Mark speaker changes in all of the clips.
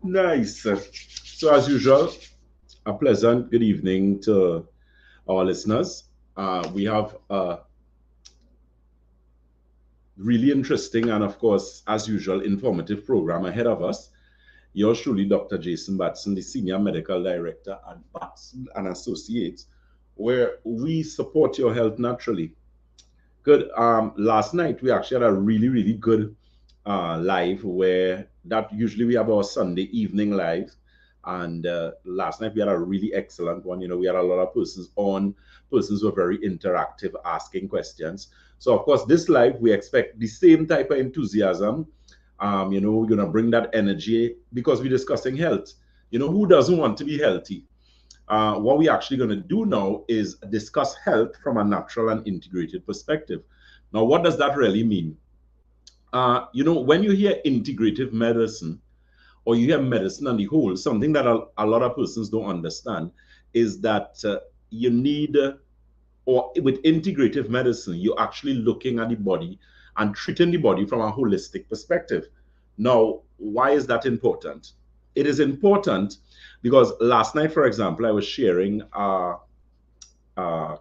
Speaker 1: Nice. So, as usual, a pleasant good evening to our listeners. We have a really interesting and, of course, as usual, informative program ahead of us. Yours truly, Dr. Jason Batson, the Senior Medical Director at Batson and Associates, where we support your health naturally. Good. Last night we actually had a really good live where that usually we have our Sunday evening live, and last night we had a really excellent one. You know, we had a lot of persons on. Persons were very interactive, asking questions. So of course, this live we expect the same type of enthusiasm. You know, we're gonna bring that energy because we're discussing health. You know, who doesn't want to be healthy? What we're actually going to do now is discuss health from a natural and integrated perspective. Now, what does that really mean? You know, when you hear integrative medicine or you hear medicine on the whole, something that a lot of persons don't understand is that you need, or with integrative medicine, you're actually looking at the body and treating the body from a holistic perspective. Now, why is that important? It is important because last night, for example, I was sharing a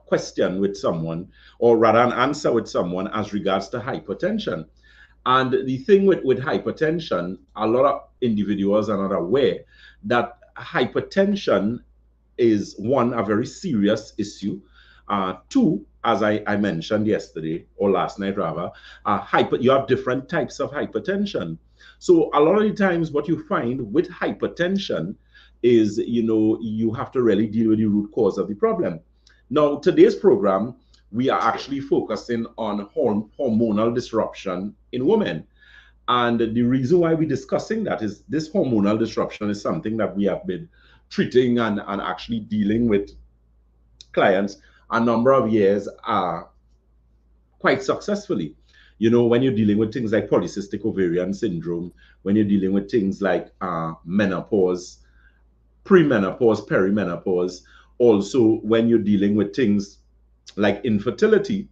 Speaker 1: question with someone, or rather an answer with someone as regards to hypertension. And the thing with hypertension, a lot of individuals are not aware that hypertension is one, a very serious issue. Two, as I mentioned yesterday or last night rather, you have different types of hypertension. So a lot of the times what you find with hypertension is, you know, you have to really deal with the root cause of the problem. Now, today's program, we are actually focusing on hormonal disruption in women. And the reason why we're discussing that is this hormonal disruption is something that we have been treating and actually dealing with clients a number of years quite successfully. You know, when you're dealing with things like polycystic ovarian syndrome, when you're dealing with things like menopause, premenopause, perimenopause, also when you're dealing with things like infertility,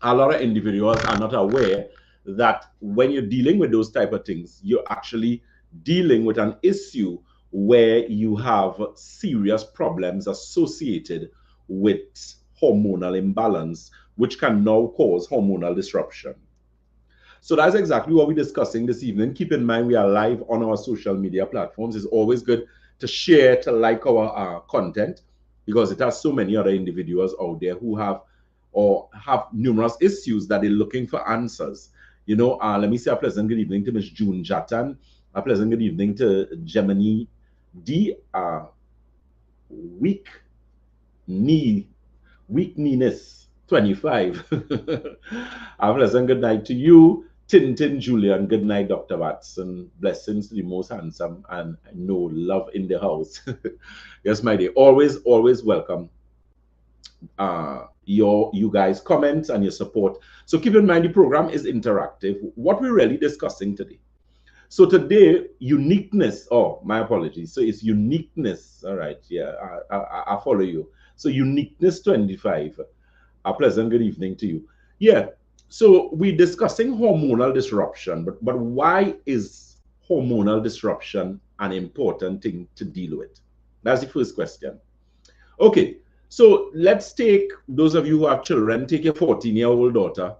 Speaker 1: a lot of individuals are not aware that when you're dealing with those type of things, you're actually dealing with an issue where you have serious problems associated with hormonal imbalance, which can now cause hormonal disruption. So that's exactly what we're discussing this evening. Keep in mind, we are live on our social media platforms. It's always good to share, to like our content, because it has so many other individuals out there who have or have numerous issues that they're looking for answers. You know, let me say a pleasant good evening to Miss June Jatan, a pleasant good evening to Gemini D. Weak knee, weakness 25. A pleasant good night to you. Tintin Julian, good night, Dr. Watson. Blessings to the most handsome and no love in the house. Yes, my dear. Always welcome you guys' comments and your support. So keep in mind the program is interactive. What we're really discussing today. So today, uniqueness. Oh, my apologies. So it's uniqueness. All right. Yeah, I follow you. So uniqueness 25. A pleasant good evening to you. Yeah. So we're discussing hormonal disruption, but why is hormonal disruption an important thing to deal with? That's the first question. Okay, so let's take those of you who have children, take your 14-year-old daughter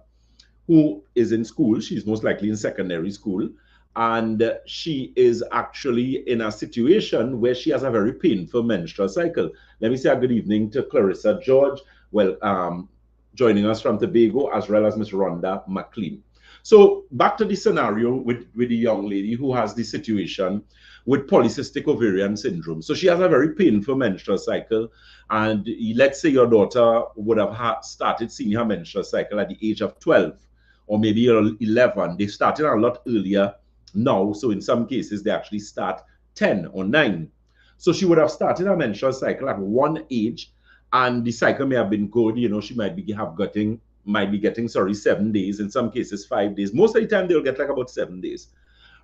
Speaker 1: who is in school. She's most likely in secondary school, and she is actually in a situation where she has a very painful menstrual cycle. Let me say a good evening to Clarissa George. Well, joining us from Tobago, as well as Miss Rhonda McLean. So back to the scenario with the young lady who has the situation with polycystic ovarian syndrome. So she has a very painful menstrual cycle. And let's say your daughter would have started seeing her menstrual cycle at the age of 12 or maybe 11. They started a lot earlier now. So in some cases, they actually start 10 or 9. So she would have started her menstrual cycle at one age, and the cycle may have been good. You know, she might be getting 7 days, in some cases 5 days. Most of the time they'll get like about 7 days,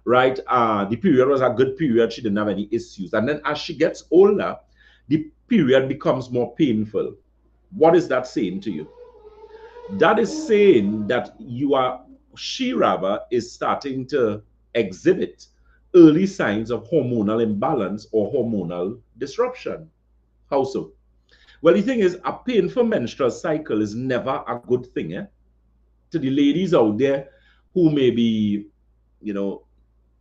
Speaker 1: right? The period was a good period. She didn't have any issues. And then as she gets older, the period becomes more painful. What is that saying to you? That is saying that she rather is starting to exhibit early signs of hormonal imbalance or hormonal disruption. How so? Well, the thing is, a painful menstrual cycle is never a good thing. To the ladies out there who may be,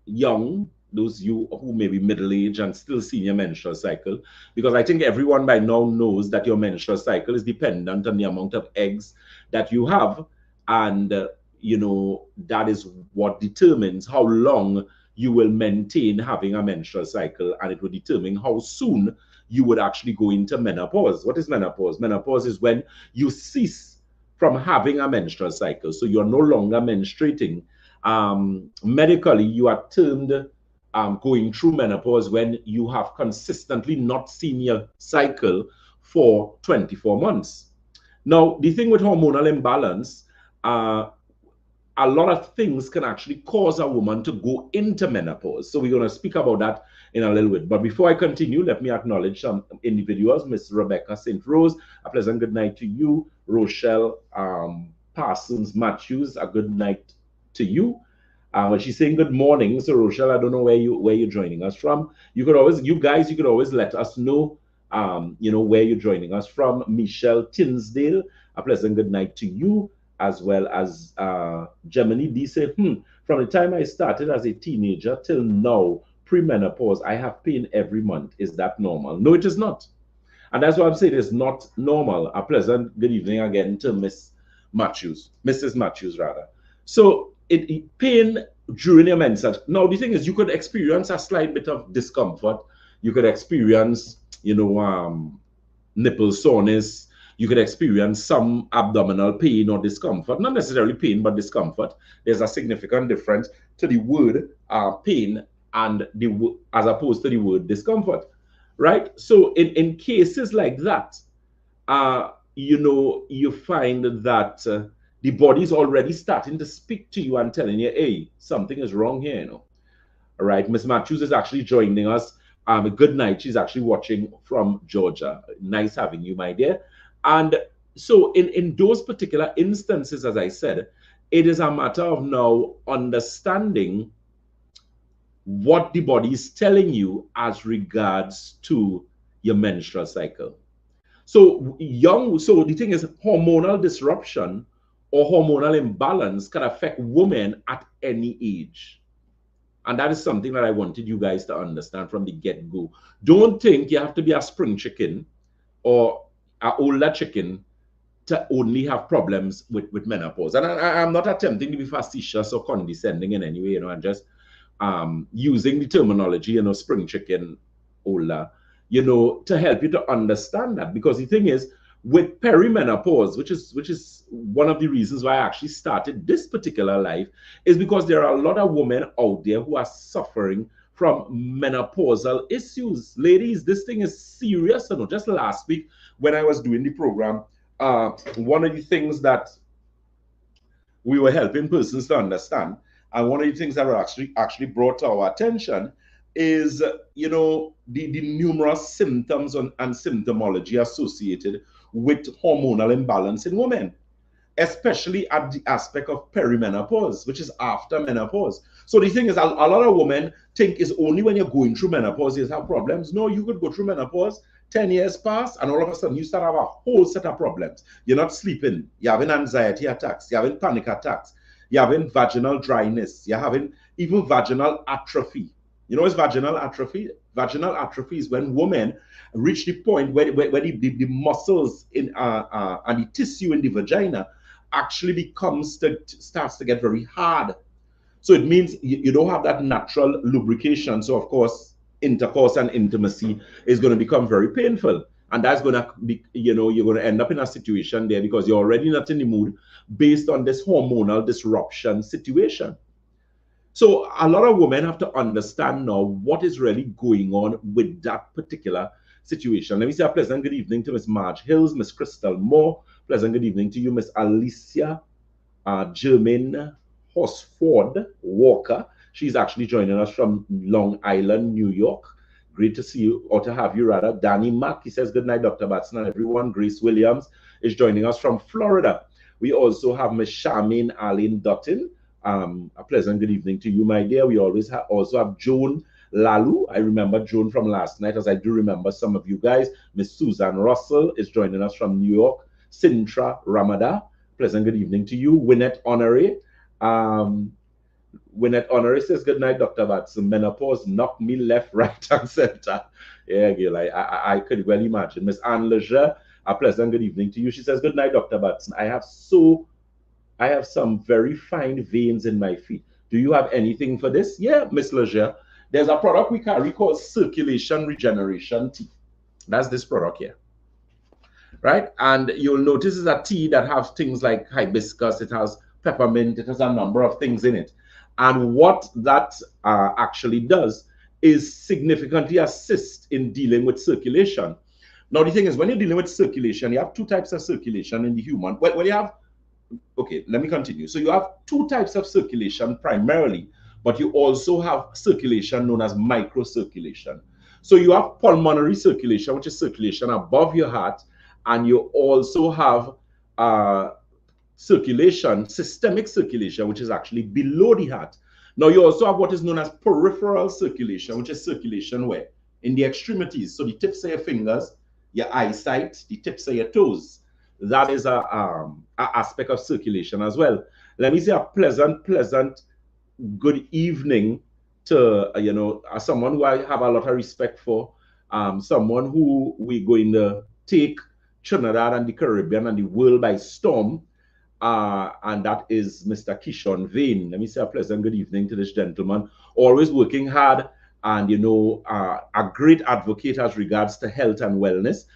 Speaker 1: young, those you who may be middle-aged and still seeing your menstrual cycle, because I think everyone by now knows that your menstrual cycle is dependent on the amount of eggs that you have, and that is what determines how long you will maintain having a menstrual cycle, and it will determine how soon you would actually go into menopause. What is menopause? Menopause is when you cease from having a menstrual cycle, so you're no longer menstruating. Medically, you are termed going through menopause when you have consistently not seen your cycle for 24 months. Now, the thing with hormonal imbalance, a lot of things can actually cause a woman to go into menopause. So we're going to speak about that in a little bit. But before I continue, let me acknowledge some individuals. Miss Rebecca St. Rose, a pleasant good night to you. Rochelle Parsons Matthews, a good night to you. Well, she's saying good morning. So Rochelle, I don't know where you're joining us from. You could always let us know where you're joining us from. Michelle Tinsdale, a pleasant good night to you, as well as Gemini D said, from the time I started as a teenager till now, premenopause, I have pain every month. Is that normal? No, it is not. And that's why I'm saying it's not normal. A pleasant good evening again to Mrs. Matthews rather. So pain during your menses. Now the thing is, you could experience a slight bit of discomfort. You could experience, nipple soreness. You could experience some abdominal pain or discomfort. Not necessarily pain, but discomfort. There's a significant difference to the word pain and as opposed to the word discomfort, right? So in cases like that, you find that the body is already starting to speak to you and telling you, hey, something is wrong here, All right, Miss Matthews is actually joining us. Good night. She's actually watching from Georgia. Nice having you, my dear. And so in those particular instances, as I said, it is a matter of now understanding what the body is telling you as regards to your menstrual cycle. So the thing is, hormonal disruption or hormonal imbalance can affect women at any age. And that is something that I wanted you guys to understand from the get-go. Don't think you have to be a spring chicken or an older chicken to only have problems with menopause. And I'm not attempting to be facetious or condescending in any way. I'm just using the terminology, spring chicken, older, to help you to understand that. Because the thing is, with perimenopause, which is one of the reasons why I actually started this particular live, is because there are a lot of women out there who are suffering from menopausal issues. Ladies, this thing is serious. Just last week when I was doing the program, one of the things that we were helping persons to understand, and one of the things that were actually brought to our attention is, the numerous symptoms and symptomology associated with hormonal imbalance in women, especially at the aspect of perimenopause, which is after menopause. So the thing is, a lot of women think it's only when you're going through menopause you have problems. No, you could go through menopause, 10 years pass, and all of a sudden you start to have a whole set of problems. You're not sleeping, you're having anxiety attacks, you're having panic attacks, you're having vaginal dryness, you're having even vaginal atrophy. You know what's vaginal atrophy? Vaginal atrophy is when women reach the point where the muscles in and the tissue in the vagina actually starts to get very hard. So it means you don't have that natural lubrication. So of course, intercourse and intimacy is going to become very painful. And that's going to be, you're going to end up in a situation there because you're already not in the mood based on this hormonal disruption situation. So a lot of women have to understand now what is really going on with that particular situation. Let me say a pleasant good evening to Miss Marge Hills, Miss Crystal Moore. Pleasant good evening to you, Miss Alicia Germain Horsford Walker. She's actually joining us from Long Island, New York. Great to see you, or to have you rather. Danny Mack, he says, good night, Dr. Batson and everyone. Grace Williams is joining us from Florida. We also have Miss Charmaine Arlene Dutton A pleasant good evening to you, my dear. We always also have Joan Lalu. I remember Joan from last night, as I do remember some of you guys. Miss Susan Russell is joining us from New York. Sintra Ramada, pleasant good evening to you. Winnet Honore. Winnet Honore says, good night, Dr. Batson. Menopause knocked me left, right, and center. Yeah, girl, I could well imagine. Miss Anne Leger, a pleasant good evening to you. She says, good night, Dr. Batson. I have some very fine veins in my feet. Do you have anything for this? Yeah, Miss Leger. There's a product we carry called Circulation Regeneration Tea. That's this product here. Right? And you'll notice it's a tea that has things like hibiscus, it has peppermint, it has a number of things in it. And what that actually does is significantly assist in dealing with circulation. Now, the thing is, when you're dealing with circulation, you have two types of circulation in the human. Well, you have, okay, let me continue. So you have two types of circulation primarily, but you also have circulation known as microcirculation. So you have pulmonary circulation, which is circulation above your heart, and you also have circulation, systemic circulation, which is actually below the heart. Now, you also have what is known as peripheral circulation, which is circulation where? In the extremities. So the tips of your fingers, your eyesight, the tips of your toes. That is a aspect of circulation as well. Let me say a pleasant good evening to, someone who I have a lot of respect for, someone who we're going to take Trinidad and the Caribbean and the world by storm, and that is Mr. Kishon Vane. Let me say a pleasant good evening to this gentleman, always working hard and, a great advocate as regards to health and wellness.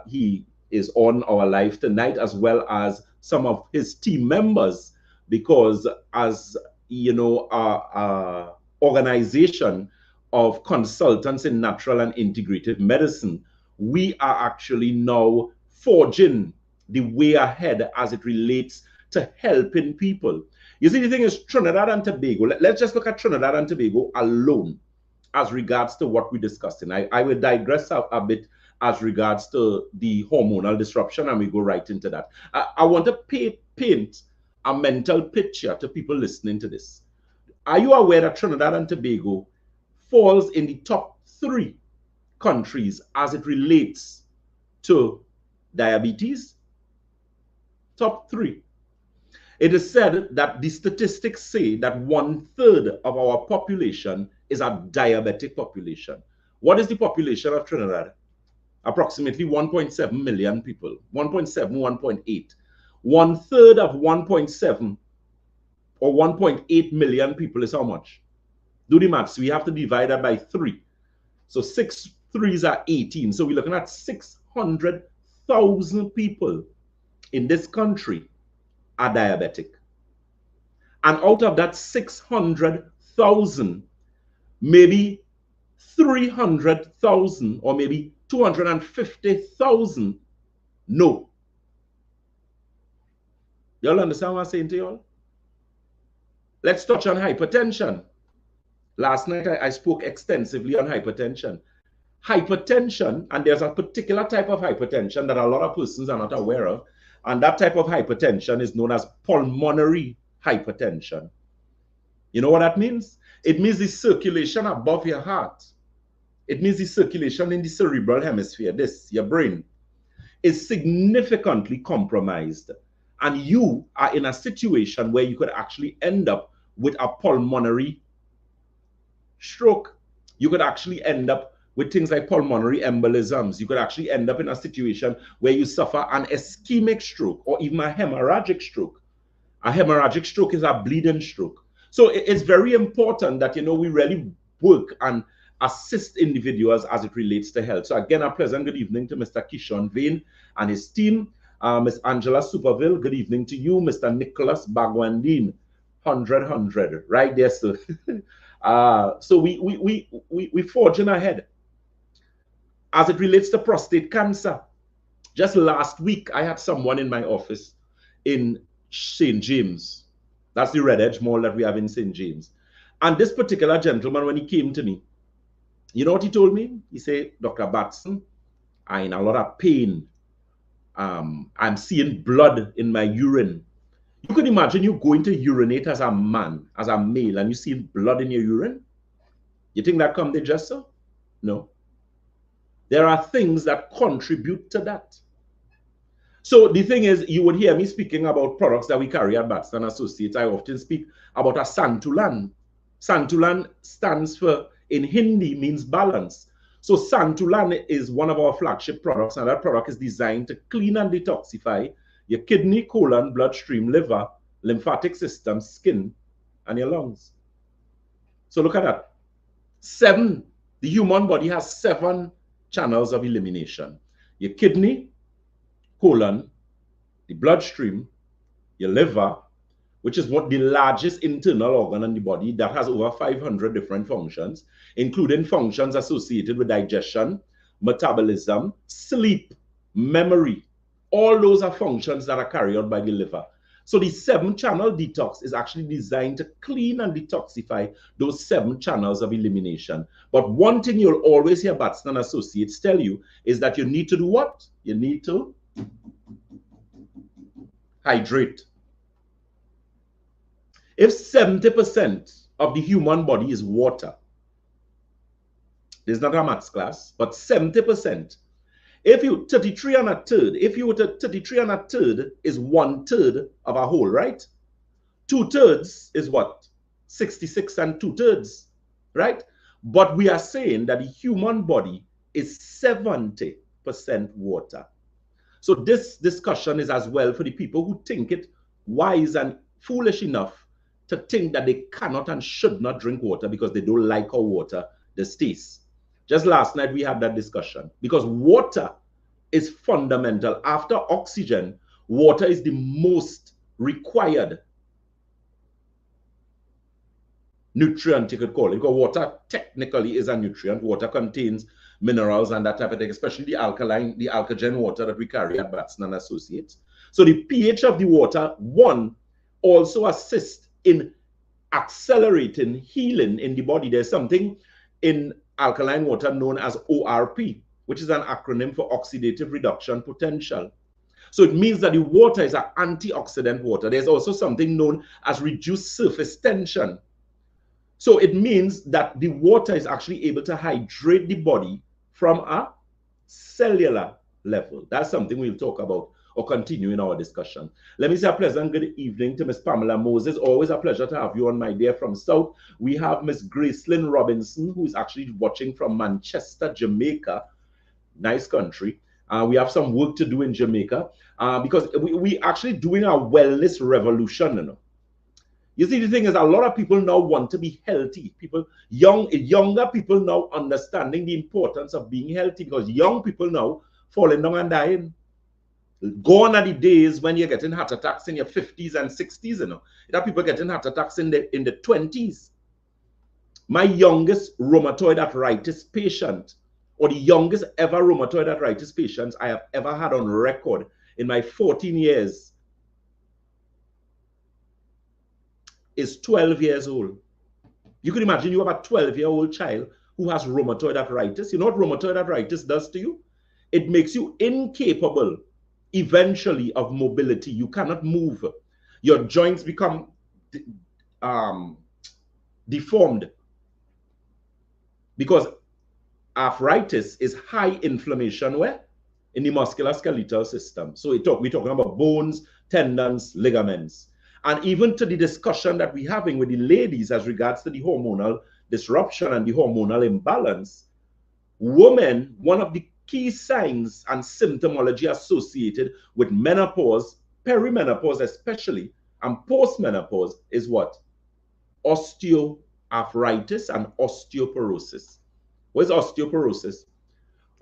Speaker 1: He is on our live tonight, as well as some of his team members, because as our organization of consultants in natural and integrative medicine, we are actually now forging the way ahead as it relates to helping people. You see, the thing is, Trinidad and Tobago, let's just look at Trinidad and Tobago alone as regards to what we're discussing. I will digress a bit as regards to the hormonal disruption, and we go right into that. I want to paint a mental picture to people listening to this. Are you aware that Trinidad and Tobago falls in the top 3 countries as it relates to diabetes? Top 3. It is said that the statistics say that 1/3 of our population is a diabetic population. What is the population of Trinidad? Approximately 1.7 million people, 1.7, 1.8. 1/3 of 1.7 or 1.8 million people is how much? Do the maths. We have to divide that by 3. So 6 3s are 18. So we're looking at 600,000 people in this country are diabetic. And out of that 600,000, maybe 300,000 or maybe 250,000 no. Y'all understand what I'm saying to y'all? Let's touch on hypertension. Last night I spoke extensively on hypertension. Hypertension, and there's a particular type of hypertension that a lot of persons are not aware of, and that type of hypertension is known as pulmonary hypertension. You know what that means? It means the circulation above your heart. It means the circulation in the cerebral hemisphere, this, your brain, is significantly compromised. And you are in a situation where you could actually end up with a pulmonary stroke. You could actually end up with things like pulmonary embolisms. You could actually end up in a situation where you suffer an ischemic stroke or even a hemorrhagic stroke. A hemorrhagic stroke is a bleeding stroke. So it's very important that, we really work and assist individuals as it relates to health. So again, a pleasant good evening to Mr. Kishon Vane and his team. Ms. Angela Superville, good evening to you. Mr. Nicholas Bagwandine, 100, right there, sir. So we forging ahead. As it relates to prostate cancer, just last week, I had someone in my office in St. James. That's the Red Edge Mall that we have in St. James. And this particular gentleman, when he came to me, you know what he told me? He said, Dr. Batson, I'm in a lot of pain. I'm seeing blood in my urine. You could imagine you going to urinate as a man, as a male, and you see blood in your urine. You think that comes just so? No. There are things that contribute to that. So the thing is, you would hear me speaking about products that we carry at Batson Associates. I often speak about a Santulan. Santulan stands for, in Hindi, means balance. So Santulan is one of our flagship products, and that product is designed to clean and detoxify your kidney, colon, bloodstream, liver, lymphatic system, skin, and your lungs. So look at that. The human body has 7 channels of elimination. Your kidney, colon, the bloodstream, your liver, which is what the largest internal organ in the body that has over 500 different functions, including functions associated with digestion, metabolism, sleep, memory. All those are functions that are carried out by the liver. So the 7-channel detox is actually designed to clean and detoxify those 7 channels of elimination. But one thing you'll always hear Batson Associates tell you is that you need to do what? You need to hydrate. If 70% of the human body is water, this is not a maths class, but 70%. If you 33 and a third, if you were to 33 and a third is 1/3 of a whole, right? 2/3 is what? 66 and 2/3, right? But we are saying that the human body is 70% water. So this discussion is as well for the people who think it wise and foolish enough to think that they cannot and should not drink water because they don't like how water tastes. Just last night we had that discussion because water is fundamental. After oxygen, water is the most required nutrient, you could call it, because water technically is a nutrient. Water contains minerals and that type of thing, especially the alkaline water that we carry at Batson and Associates. So the pH of the water, one, also assists in accelerating healing in the body. There's something in alkaline water known as ORP, which is an acronym for oxidative reduction potential. So it means that the water is an antioxidant water. There's also something known as reduced surface tension. So it means that the water is actually able to hydrate the body from a cellular level. That's something we'll talk about or continue in our discussion. Let me say a pleasant good evening to Miss Pamela Moses. Always a pleasure to have you on, my dear. From South, we have Miss Gracelyn Robinson, who is actually watching from Manchester, Jamaica. Nice country. We have some work to do in Jamaica because we actually doing a wellness revolution, you know. You see, the thing is, a lot of people now want to be healthy. Younger people now understanding the importance of being healthy because young people now falling down and dying. Gone are the days when you're getting heart attacks in your 50s and 60s, you know. There are people getting heart attacks in the 20s. My youngest rheumatoid arthritis patient, or the youngest ever rheumatoid arthritis patients I have ever had on record in my 14 years, is 12 years old. You can imagine you have a 12-year-old child who has rheumatoid arthritis. You know what rheumatoid arthritis does to you? It makes you incapable eventually of mobility. You cannot move. Your joints become deformed because arthritis is high inflammation where? In the musculoskeletal system. So we're talking about bones, tendons, ligaments. And even to the discussion that we're having with the ladies as regards to the hormonal disruption and the hormonal imbalance, women, one of the key signs and symptomology associated with menopause, perimenopause especially, and postmenopause is what? Osteoarthritis and osteoporosis. What is osteoporosis?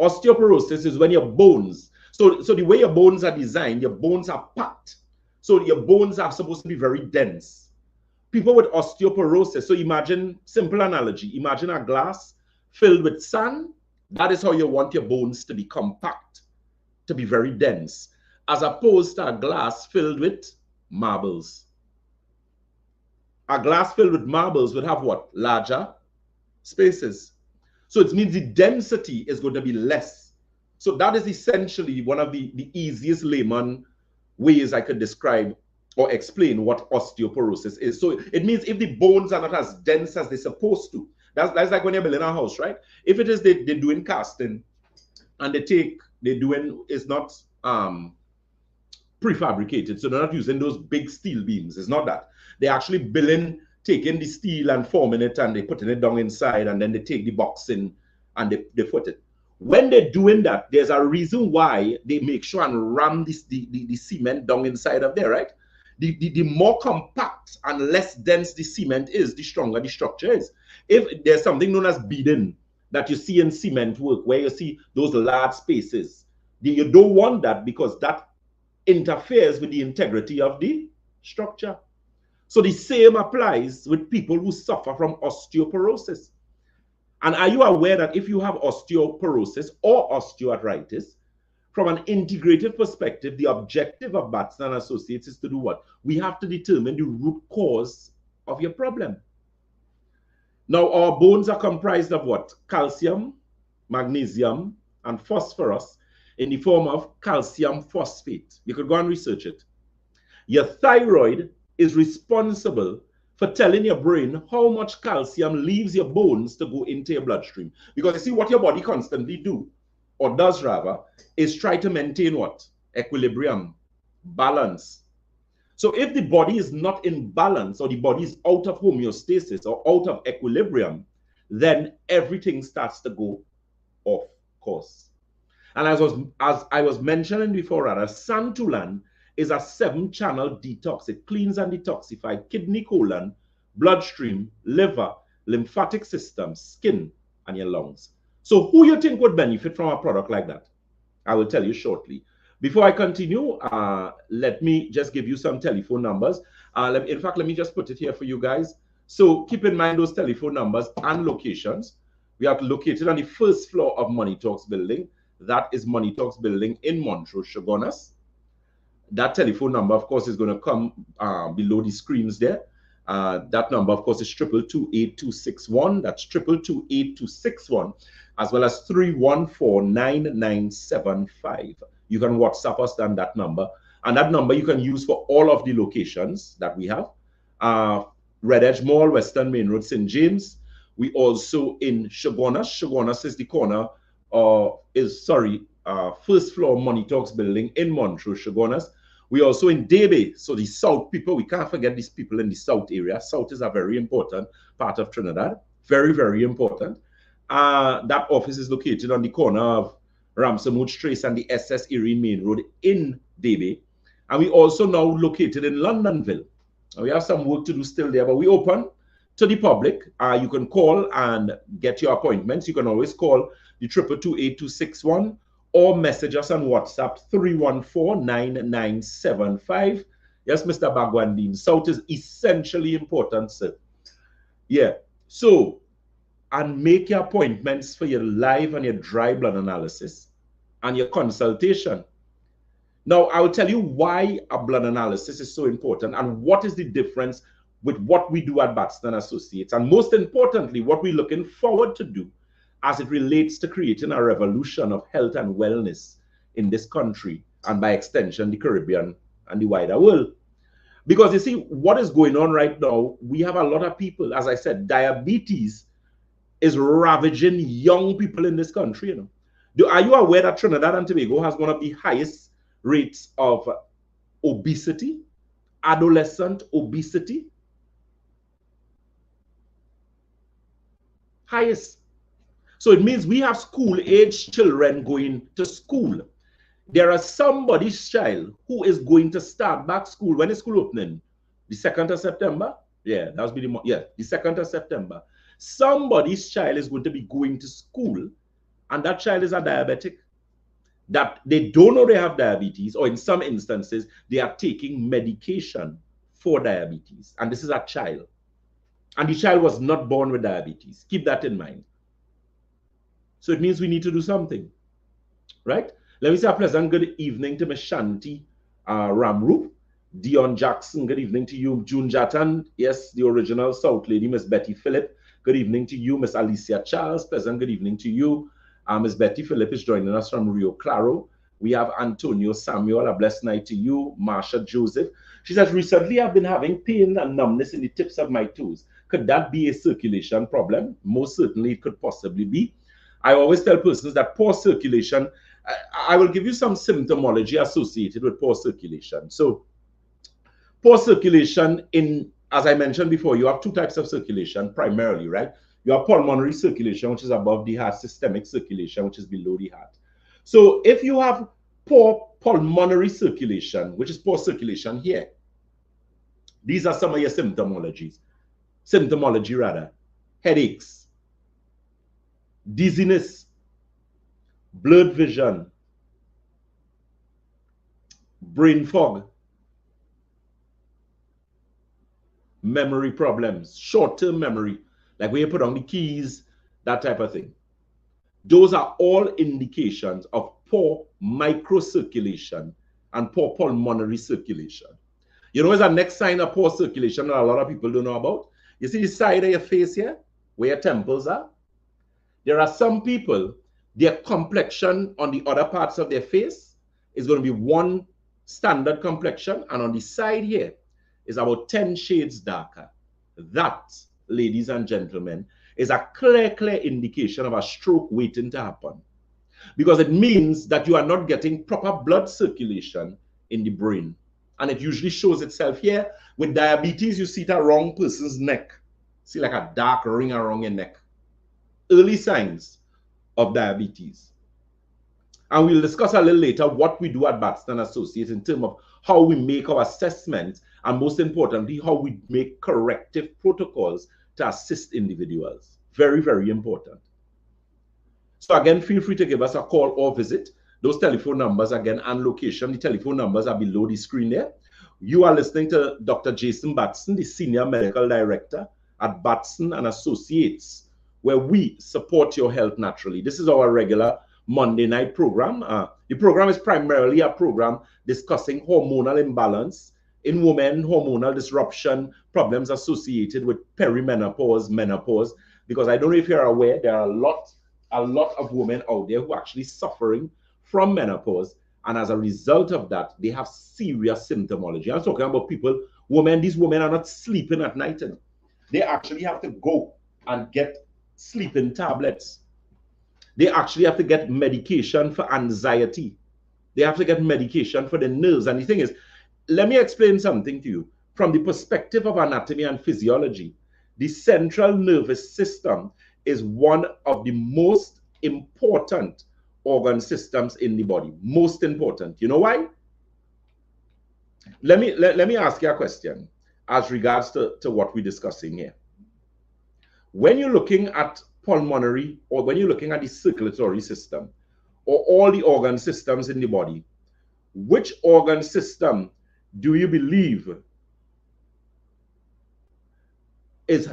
Speaker 1: Osteoporosis is when your bones, so the way your bones are designed, your bones are packed. So your bones are supposed to be very dense. People with osteoporosis, so imagine, simple analogy, imagine a glass filled with sand. That is how you want your bones to be compact, to be very dense, as opposed to a glass filled with marbles. A glass filled with marbles would have what? Larger spaces. So it means the density is going to be less. So that is essentially one of the easiest layman ways I could describe or explain what osteoporosis is. So it means if the bones are not as dense as they're supposed to, that's like when you're building a house, right? If it is they're doing casting and they're doing is not prefabricated, so they're not using those big steel beams. It's not that. They're actually building, taking the steel and forming it, and they're putting it down inside, and then they take the box in and they put it. When they're doing that, there's a reason why they make sure and ram the cement down inside of there, right? The more compact and less dense the cement is, the stronger the structure is. If there's something known as beading that you see in cement work, where you see those large spaces, you don't want that, because that interferes with the integrity of the structure. So the same applies with people who suffer from osteoporosis. And are you aware that if you have osteoporosis or osteoarthritis, from an integrative perspective, the objective of Batson and Associates is to do what? We have to determine the root cause of your problem. Now, our bones are comprised of what? Calcium, magnesium, and phosphorus in the form of calcium phosphate. You could go and research it. Your thyroid is responsible for telling your brain how much calcium leaves your bones to go into your bloodstream. Because you see, what your body constantly do, or does rather, is try to maintain what? Equilibrium, balance. So if the body is not in balance, or the body is out of homeostasis or out of equilibrium, then everything starts to go off course. And as I was mentioning before, Santulan is a 7-channel detox. It cleans and detoxifies kidney, colon, bloodstream, liver, lymphatic system, skin, and your lungs. So who you think would benefit from a product like that? I will tell you shortly. Before I continue, let me just give you some telephone numbers. In fact, let me just put it here for you guys. So keep in mind those telephone numbers and locations. We are located on the first floor of Money Talks building. That is Money Talks building in Menstrual, Shogunas. That telephone number, of course, is going to come below the screens there. That number, of course, is 222-8261. That's 222-8261, as well as 314-9975. You can WhatsApp us on that number. And that number you can use for all of the locations that we have. Red Edge Mall, Western Main Road, St. James. We also in Shogunas. Shogunas is the corner, first floor Money Talks building in Montreux, Shogunas. We also in Debe, so the South people, we can't forget these people in the South area. South is a very important part of Trinidad, very, very important. That office is located on the corner of Ramsamud Trace and the SS Erie Main Road in Debe. And we also now located in Londonville. We have some work to do still there, but we open to the public. You can call and get your appointments. You can always call the 222-8261 or message us on WhatsApp 314-9975. Yes, Mr. Bagwandin, South is essentially important, sir. Yeah. So, and make your appointments for your live and your dry blood analysis and your consultation. Now, I will tell you why a blood analysis is so important and what is the difference with what we do at Batson and Associates. And most importantly, what we're looking forward to do as it relates to creating a revolution of health and wellness in this country, and by extension, the Caribbean and the wider world. Because you see, what is going on right now, we have a lot of people, as I said, diabetes is ravaging young people in this country. You know, are you aware that Trinidad and Tobago has one of the highest rates of obesity, adolescent obesity? Highest. So it means we have school-age children going to school. There is somebody's child who is going to start back school. When is school opening? The 2nd of September? Yeah, that was the 2nd of September. Somebody's child is going to be going to school, and that child is a diabetic. That they don't know they have diabetes, or in some instances, they are taking medication for diabetes. And this is a child. And the child was not born with diabetes. Keep that in mind. So it means we need to do something, right? Let me say a pleasant good evening to Ms. Shanti Ramru, Dion Jackson, good evening to you. June Jatan, yes, the original South lady, Miss Betty Phillip, good evening to you. Miss Alicia Charles, pleasant good evening to you. Miss Betty Phillip is joining us from Rio Claro. We have Antonio Samuel, a blessed night to you. Marsha Joseph. She says, recently I've been having pain and numbness in the tips of my toes. Could that be a circulation problem? Most certainly it could possibly be. I always tell persons that poor circulation, I will give you some symptomology associated with poor circulation. So poor circulation as I mentioned before, you have two types of circulation primarily, right? You have pulmonary circulation, which is above the heart, systemic circulation, which is below the heart. So if you have poor pulmonary circulation, which is poor circulation here, these are some of your symptomology rather. Headaches, dizziness, blurred vision, brain fog, memory problems, short-term memory, like when you put on the keys, that type of thing. Those are all indications of poor microcirculation and poor pulmonary circulation. You know what's the next sign of poor circulation that a lot of people don't know about? You see the side of your face here, where your temples are? There are some people, their complexion on the other parts of their face is going to be one standard complexion, and on the side here is about 10 shades darker. That, ladies and gentlemen, is a clear indication of a stroke waiting to happen. Because it means that you are not getting proper blood circulation in the brain. And it usually shows itself here. With diabetes, you see it around a person's neck. See like a dark ring around your neck. Early signs of diabetes. And we'll discuss a little later what we do at Batson Associates in terms of how we make our assessments and most importantly, how we make corrective protocols to assist individuals. Very, very important. So again, feel free to give us a call or visit. Those telephone numbers again and location, the telephone numbers are below the screen there. You are listening to Dr. Jason Batson, the Senior Medical Director at Batson and Associates, where we support your health naturally. This is our regular Monday night program. The program is primarily a program discussing hormonal imbalance in women, hormonal disruption, problems associated with perimenopause, menopause, because I don't know if you're aware, there are a lot of women out there who are actually suffering from menopause, and as a result of that, they have serious symptomology. I'm talking about people, these women are not sleeping at night. They actually have to go and get sleeping tablets. They actually have to get medication for anxiety. They have to get medication for the nerves. And the thing is, let me explain something to you. From the perspective of anatomy and physiology, the central nervous system is one of the most important organ systems in the body. Most important. You know why? Let me ask you a question as regards to what we're discussing here. When you're looking at pulmonary, or when you're looking at the circulatory system, or all the organ systems in the body, which organ system do you believe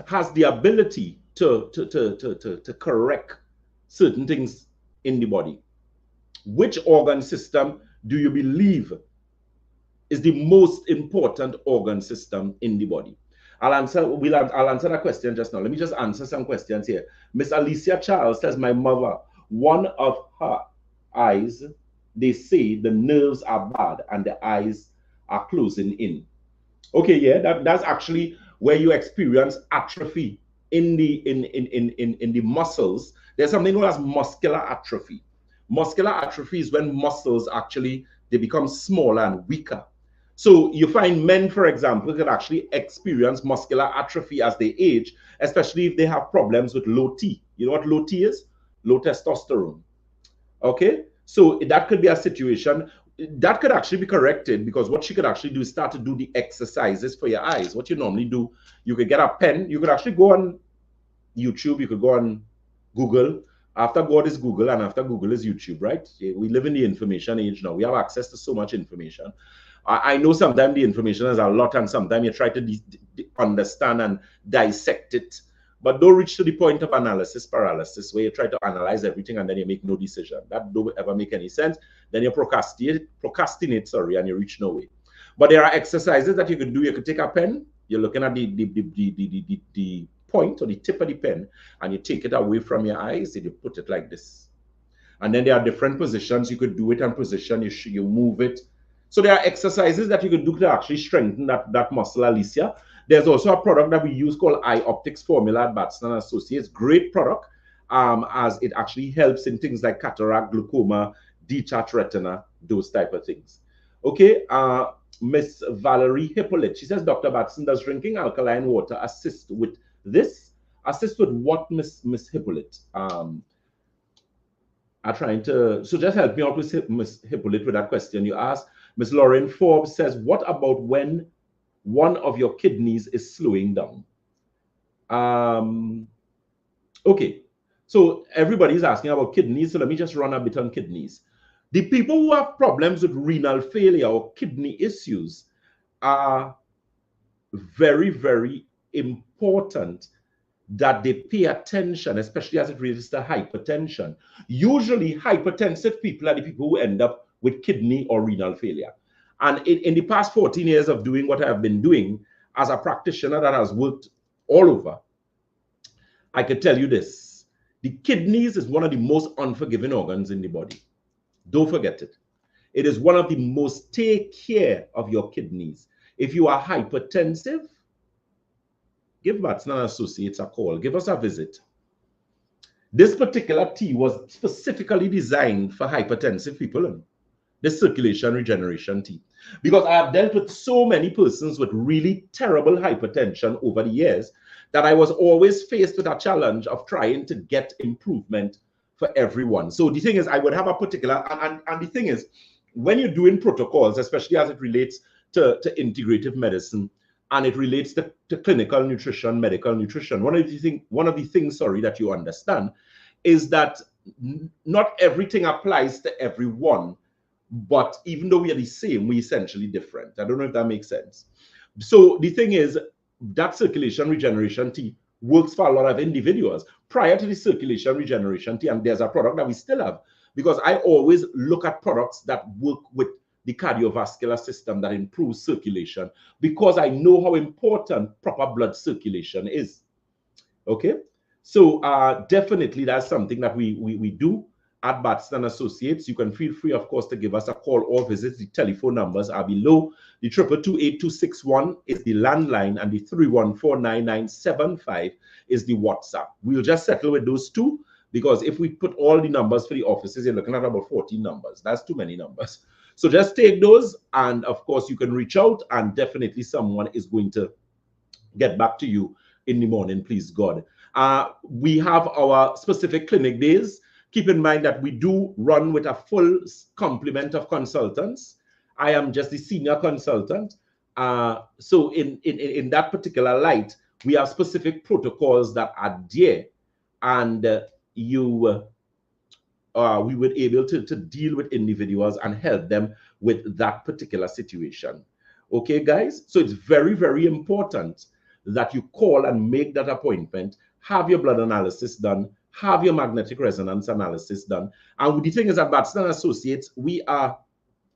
Speaker 1: has the ability to correct certain things in the body? Which organ system do you believe is the most important organ system in the body? I'll answer that question just now. Let me just answer some questions here. Miss Alicia Charles says, my mother, one of her eyes, they say the nerves are bad and the eyes are closing in. Okay, yeah, that's actually where you experience atrophy in the muscles. There's something known as muscular atrophy. Muscular atrophy is when muscles actually, they become smaller and weaker. So you find men, for example, can actually experience muscular atrophy as they age, especially if they have problems with low T. You know what low T is? Low testosterone. Okay, so that could be a situation that could actually be corrected, because what she could actually do is start to do the exercises for your eyes. What you normally do, you could get a pen, you could actually go on YouTube, you could go on Google. After God is Google, and after Google is YouTube, right? We live in the information age now. We have access to so much information. I know sometimes the information is a lot, and sometimes you try to understand and dissect it, but don't reach to the point of analysis paralysis, where you try to analyze everything and then you make no decision. That don't ever make any sense. Then you procrastinate, and you reach nowhere. But there are exercises that you could do. You could take a pen, you're looking at the point or the tip of the pen, and you take it away from your eyes and you put it like this. And then there are different positions. You could do it and position, you move it. So there are exercises that you could do to actually strengthen that muscle, Alicia. There's also a product that we use called Eye Optics Formula at Batson and Associates. Great product, as it actually helps in things like cataract, glaucoma, detached retina, those type of things. Okay, Miss Valerie Hippolyte, she says, Dr. Batson, does drinking alkaline water assist with this? Assist with what, Miss Hippolyte? Are trying to, so just help me out with Miss Hippolyte with that question you asked. Miss Lauren Forbes says, what about when one of your kidneys is slowing down? Okay, so everybody's asking about kidneys, so let me just run a bit on kidneys. The people who have problems with renal failure or kidney issues are very, very important that they pay attention, especially as it relates to hypertension. Usually, hypertensive people are the people who end up with kidney or renal failure. And in the past 14 years of doing what I have been doing as a practitioner that has worked all over, I could tell you this. The kidneys is one of the most unforgiving organs in the body. Don't forget it. It is one of the most, take care of your kidneys. If you are hypertensive, give Batson and Associates a call. Give us a visit. This particular tea was specifically designed for hypertensive people. The circulation regeneration tea. Because I have dealt with so many persons with really terrible hypertension over the years that I was always faced with a challenge of trying to get improvement for everyone. So the thing is, I would have a particular, and the thing is, when you're doing protocols, especially as it relates to integrative medicine, and it relates to clinical nutrition, medical nutrition, one of the things, that you understand is that not everything applies to everyone, but even though we are the same, we're essentially different. I don't know if that makes sense. So the thing is, that circulation regeneration tea works for a lot of individuals. Prior to the circulation regeneration tea, and there's a product that we still have, because I always look at products that work with the cardiovascular system, that improves circulation, because I know how important proper blood circulation is. Okay, so definitely that's something that we do at Batson and Associates. You can feel free, of course, to give us a call or visit. The telephone numbers are below. The 222-8261 is the landline, and the 314-9975 is the WhatsApp. We'll just settle with those two, because if we put all the numbers for the offices, you're looking at about 14 numbers. That's too many numbers. So just take those, and of course, you can reach out, and definitely someone is going to get back to you in the morning, please God. We have our specific clinic days. Keep in mind that we do run with a full complement of consultants. I am just the senior consultant. So in that particular light, we have specific protocols that are there, and we were able to deal with individuals and help them with that particular situation. Okay, guys? So it's very, very important that you call and make that appointment, have your blood analysis done, have your magnetic resonance analysis done. And the thing is, at Batson and Associates, we are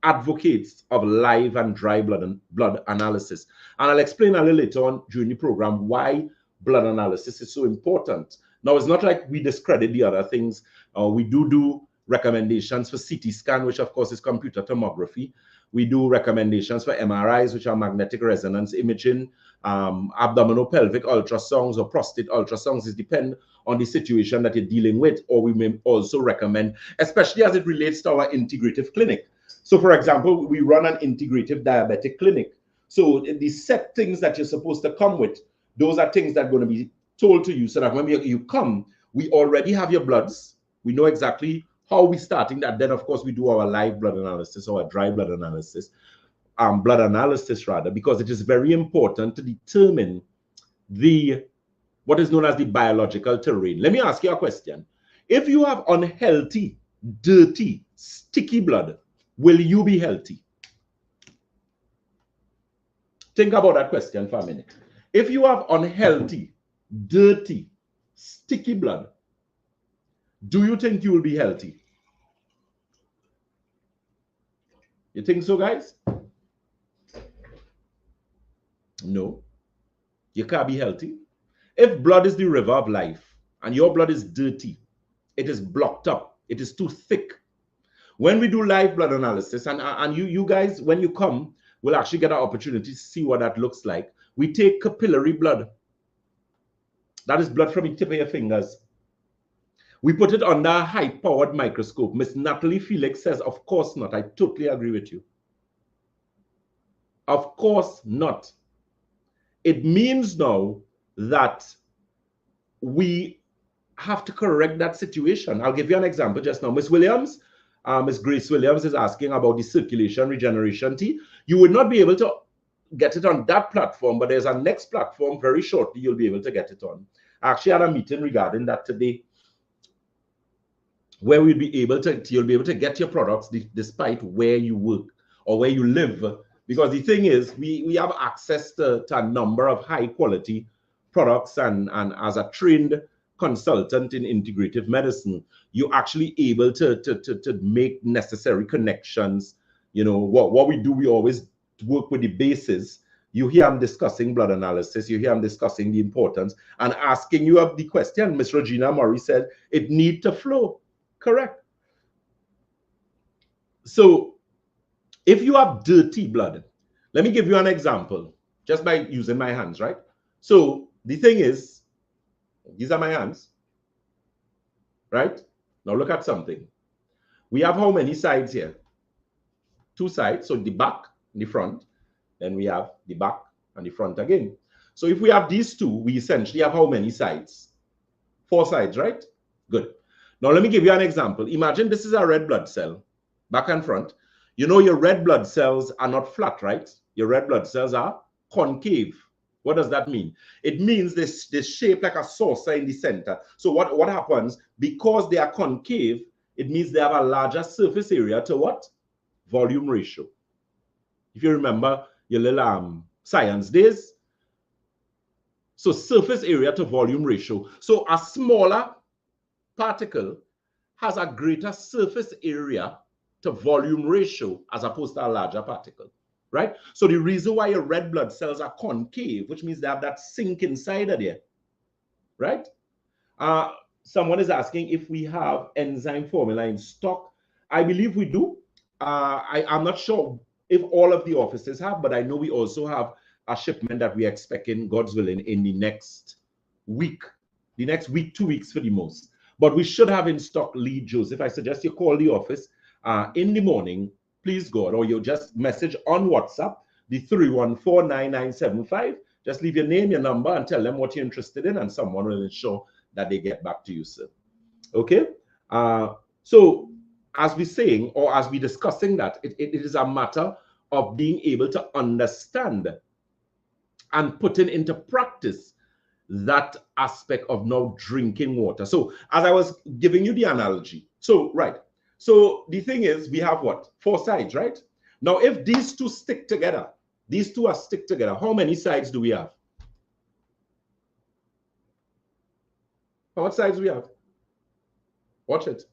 Speaker 1: advocates of live and dry blood analysis. And I'll explain a little later on during the program why blood analysis is so important. Now, it's not like we discredit the other things. We do recommendations for CT scan, which of course is computer tomography. We do recommendations for MRIs, which are magnetic resonance imaging, abdominopelvic ultrasounds or prostate ultrasounds. It depends on the situation that you're dealing with. Or we may also recommend, especially as it relates to our integrative clinic. So for example, we run an integrative diabetic clinic. So the set things that you're supposed to come with, those are things that are going to be told to you, so that when you come, we already have your bloods. We know exactly how we're starting that. Then, of course, we do our live blood analysis or a dry blood analysis, because it is very important to determine what is known as the biological terrain. Let me ask you a question. If you have unhealthy, dirty, sticky blood, will you be healthy? Think about that question for a minute. If you have unhealthy, dirty, sticky blood, do you think you will be healthy? You think so, guys? No. You can't be healthy. If blood is the river of life and your blood is dirty, it is blocked up, It is too thick. When we do live blood analysis, and you guys, when you come, will actually get an opportunity to see what that looks like. We take capillary blood. That is blood from the tip of your fingers. We put it under a high-powered microscope. Miss Natalie Felix says, of course not. I totally agree with you. Of course not. It means now that we have to correct that situation. I'll give you an example just now. Miss Williams, Miss Grace Williams is asking about the circulation regeneration tea. You would not be able to get it on that platform, but there's a next platform very shortly you'll be able to get it on. I actually had a meeting regarding that today, where you'll be able to get your products despite where you work or where you live. Because the thing is, we have access to a number of high quality products, and as a trained consultant in integrative medicine, you're actually able to make necessary connections. You know, what we do, we always work with the basis. You hear I'm discussing blood analysis, you hear I'm discussing the importance and asking you up the question. Miss Regina Murray said it need to flow. Correct. So if you have dirty blood, let me give you an example just by using my hands, right? So the thing is, these are my hands, right? Now look at something. We have how many sides here? Two sides, so the back and the front. Then we have the back and the front again. So if we have these two, we essentially have how many sides? 4 sides, right? Good. Now let me give you an example. Imagine this is a red blood cell, back and front. You know your red blood cells are not flat, right? Your red blood cells are concave. What does that mean? It means they're shaped like a saucer in the center. So what happens? Because they are concave, it means they have a larger surface area to what? Volume ratio. If you remember your little science days. So surface area to volume ratio. So a smaller particle has a greater surface area to volume ratio as opposed to a larger particle, right? So the reason why your red blood cells are concave, which means they have that sink inside of there, right? Someone is asking if we have enzyme formula in stock. I believe we do. I'm not sure if all of the offices have, but I know we also have a shipment that we're expecting, God's willing, in the next week. The next week, 2 weeks for the most. But we should have in stock lead Joseph. I suggest you call the office in the morning, please God, or you just message on WhatsApp, the 3149975. Just leave your name, your number, and tell them what you're interested in, and someone will ensure that they get back to you, sir. Okay? So as we're saying, or as we're discussing that, it is a matter of being able to understand and putting into practice that aspect of now drinking water. So as I was giving you the analogy, so right, so the thing is, we have what? 4 sides, right? Now if these two stick together, these two are stick together, how many sides do we have? How much sides do we have? Watch it.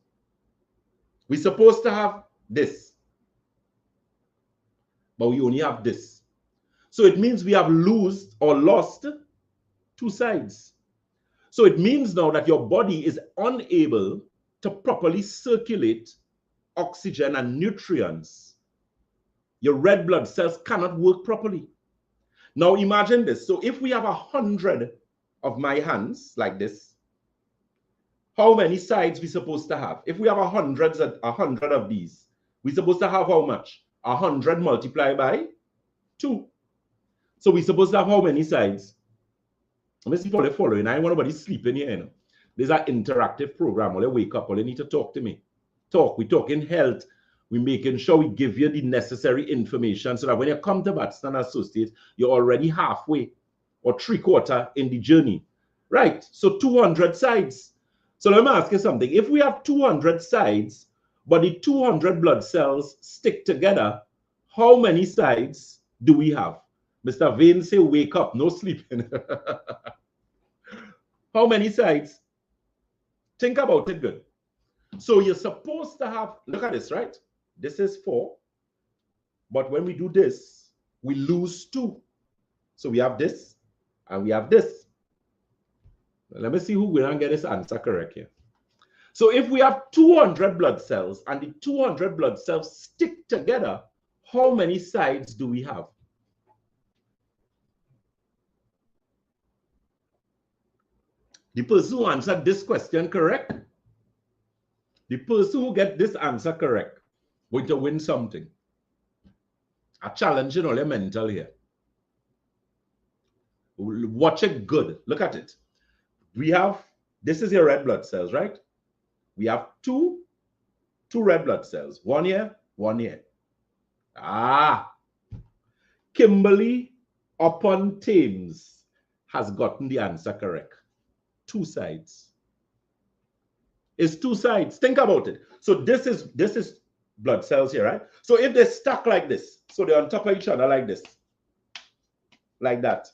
Speaker 1: We're supposed to have this, but we only have this. So it means we have lost 2 sides. So it means now that your body is unable to properly circulate oxygen and nutrients. Your red blood cells cannot work properly. Now imagine this. So if we have 100 of my hands like this, how many sides we supposed to have? If we have 100 of these, we're supposed to have how much? 100 multiplied by 2. So we're supposed to have how many sides? Let me see if you're following. I ain't want nobody sleeping here. You know? There's an interactive program. When they wake up, all they need to talk to me. Talk. We talk in health. We're making sure we give you the necessary information so that when you come to Batson Associates, you're already halfway or 3/4 in the journey. Right. So 200 sides. So let me ask you something. If we have 200 sides, but the 200 blood cells stick together, how many sides do we have? Mr. Vane say, wake up, no sleeping. How many sides? Think about it good. So you're supposed to have, look at this, right? This is 4. But when we do this, we lose 2. So we have this and we have this. Let me see who will get this answer correct here. So if we have 200 blood cells and the 200 blood cells stick together, how many sides do we have? The person who answered this question correct, the person who gets this answer correct, going to win something. A challenge in all your mental here. Watch it good. Look at it. We have, this is your red blood cells, right? We have two red blood cells. One here, one here. Ah, Kimberly upon Thames has gotten the answer correct. 2 sides. It's 2 sides. Think about it. So this is blood cells here, right? So if they stack like this, so they're on top of each other like this, like that,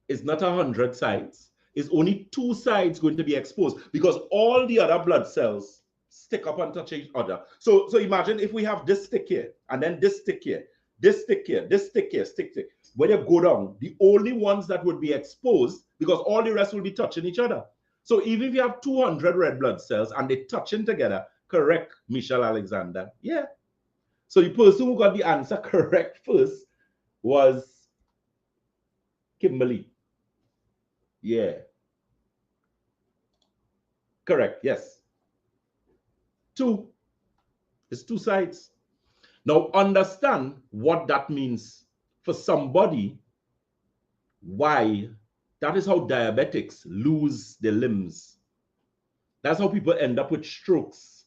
Speaker 1: it's not 100 sides. It's only 2 sides going to be exposed because all the other blood cells stick up and touch each other. So imagine if we have this stick here, and then this stick here, this stick here, this stick here, stick. When you go down, the only ones that would be exposed, because all the rest will be touching each other. So even if you have 200 red blood cells and they touching together, correct, Michelle Alexander? Yeah. So the person who got the answer correct first was Kimberly. Yeah. Correct, yes. 2. It's 2 sides. Now understand what that means for somebody, why that is how diabetics lose their limbs. That's how people end up with strokes.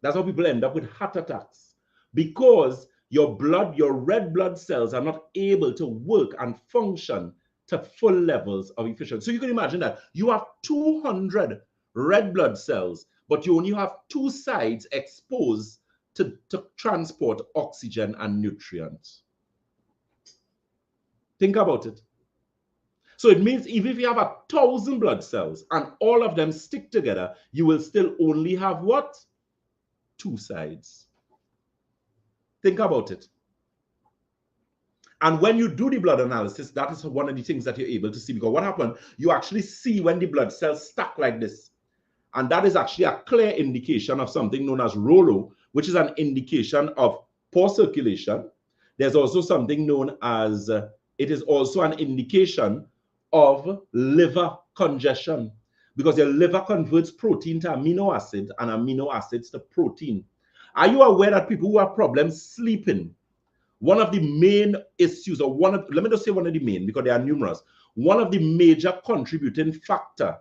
Speaker 1: That's how people end up with heart attacks. Because your red blood cells are not able to work and function to full levels of efficiency. So you can imagine that you have 200 red blood cells, but you only have 2 sides exposed to transport oxygen and nutrients. Think about it. So it means even if you have 1,000 blood cells and all of them stick together, you will still only have what? 2 sides. Think about it. And when you do the blood analysis, that is one of the things that you're able to see. Because what happened, you actually see when the blood cells stack like this. And that is actually a clear indication of something known as ROLO, which is an indication of poor circulation. There's also something known as, it is also an indication of liver congestion, because your liver converts protein to amino acids and amino acids to protein. Are you aware that people who have problems sleeping, one of the main issues, or let me just say one of the main, because there are numerous, one of the major contributing factor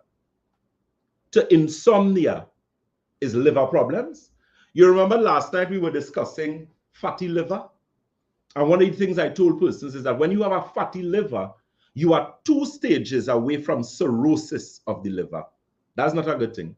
Speaker 1: to insomnia is liver problems? You remember last night we were discussing fatty liver? And one of the things I told persons is that when you have a fatty liver, you are 2 stages away from cirrhosis of the liver. That's not a good thing.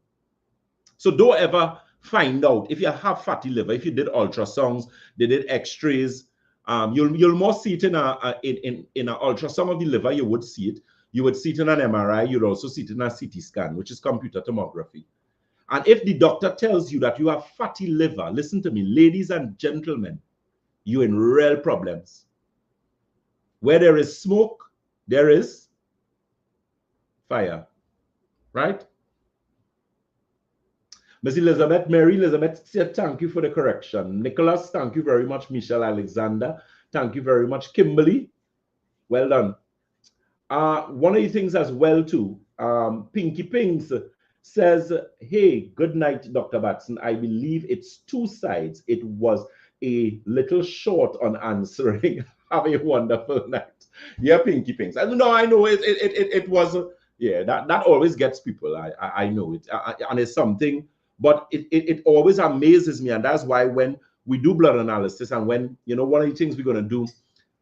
Speaker 1: So don't ever find out if you have fatty liver. If you did ultrasounds, they did x-rays, you'll more see it in an ultrasound of the liver. You would see it. You would see it in an MRI. You'd also see it in a CT scan, which is computer tomography. And if the doctor tells you that you have fatty liver, listen to me, ladies and gentlemen, you're in real problems. Where there is smoke, there is fire, right? Miss Elizabeth, Mary Elizabeth said, thank you for the correction. Nicholas, thank you very much. Michelle Alexander, thank you very much. Kimberly, well done. One of the things as well too, Pinky Pings says, hey, good night, Dr. Batson. I believe it's 2 sides. It was a little short on answering. Have a wonderful night. Yeah, Pinky Pings. No, I know it was, yeah, that always gets people. I know it. And it's something, but it always amazes me. And that's why when we do blood analysis and when, you know, one of the things we're going to do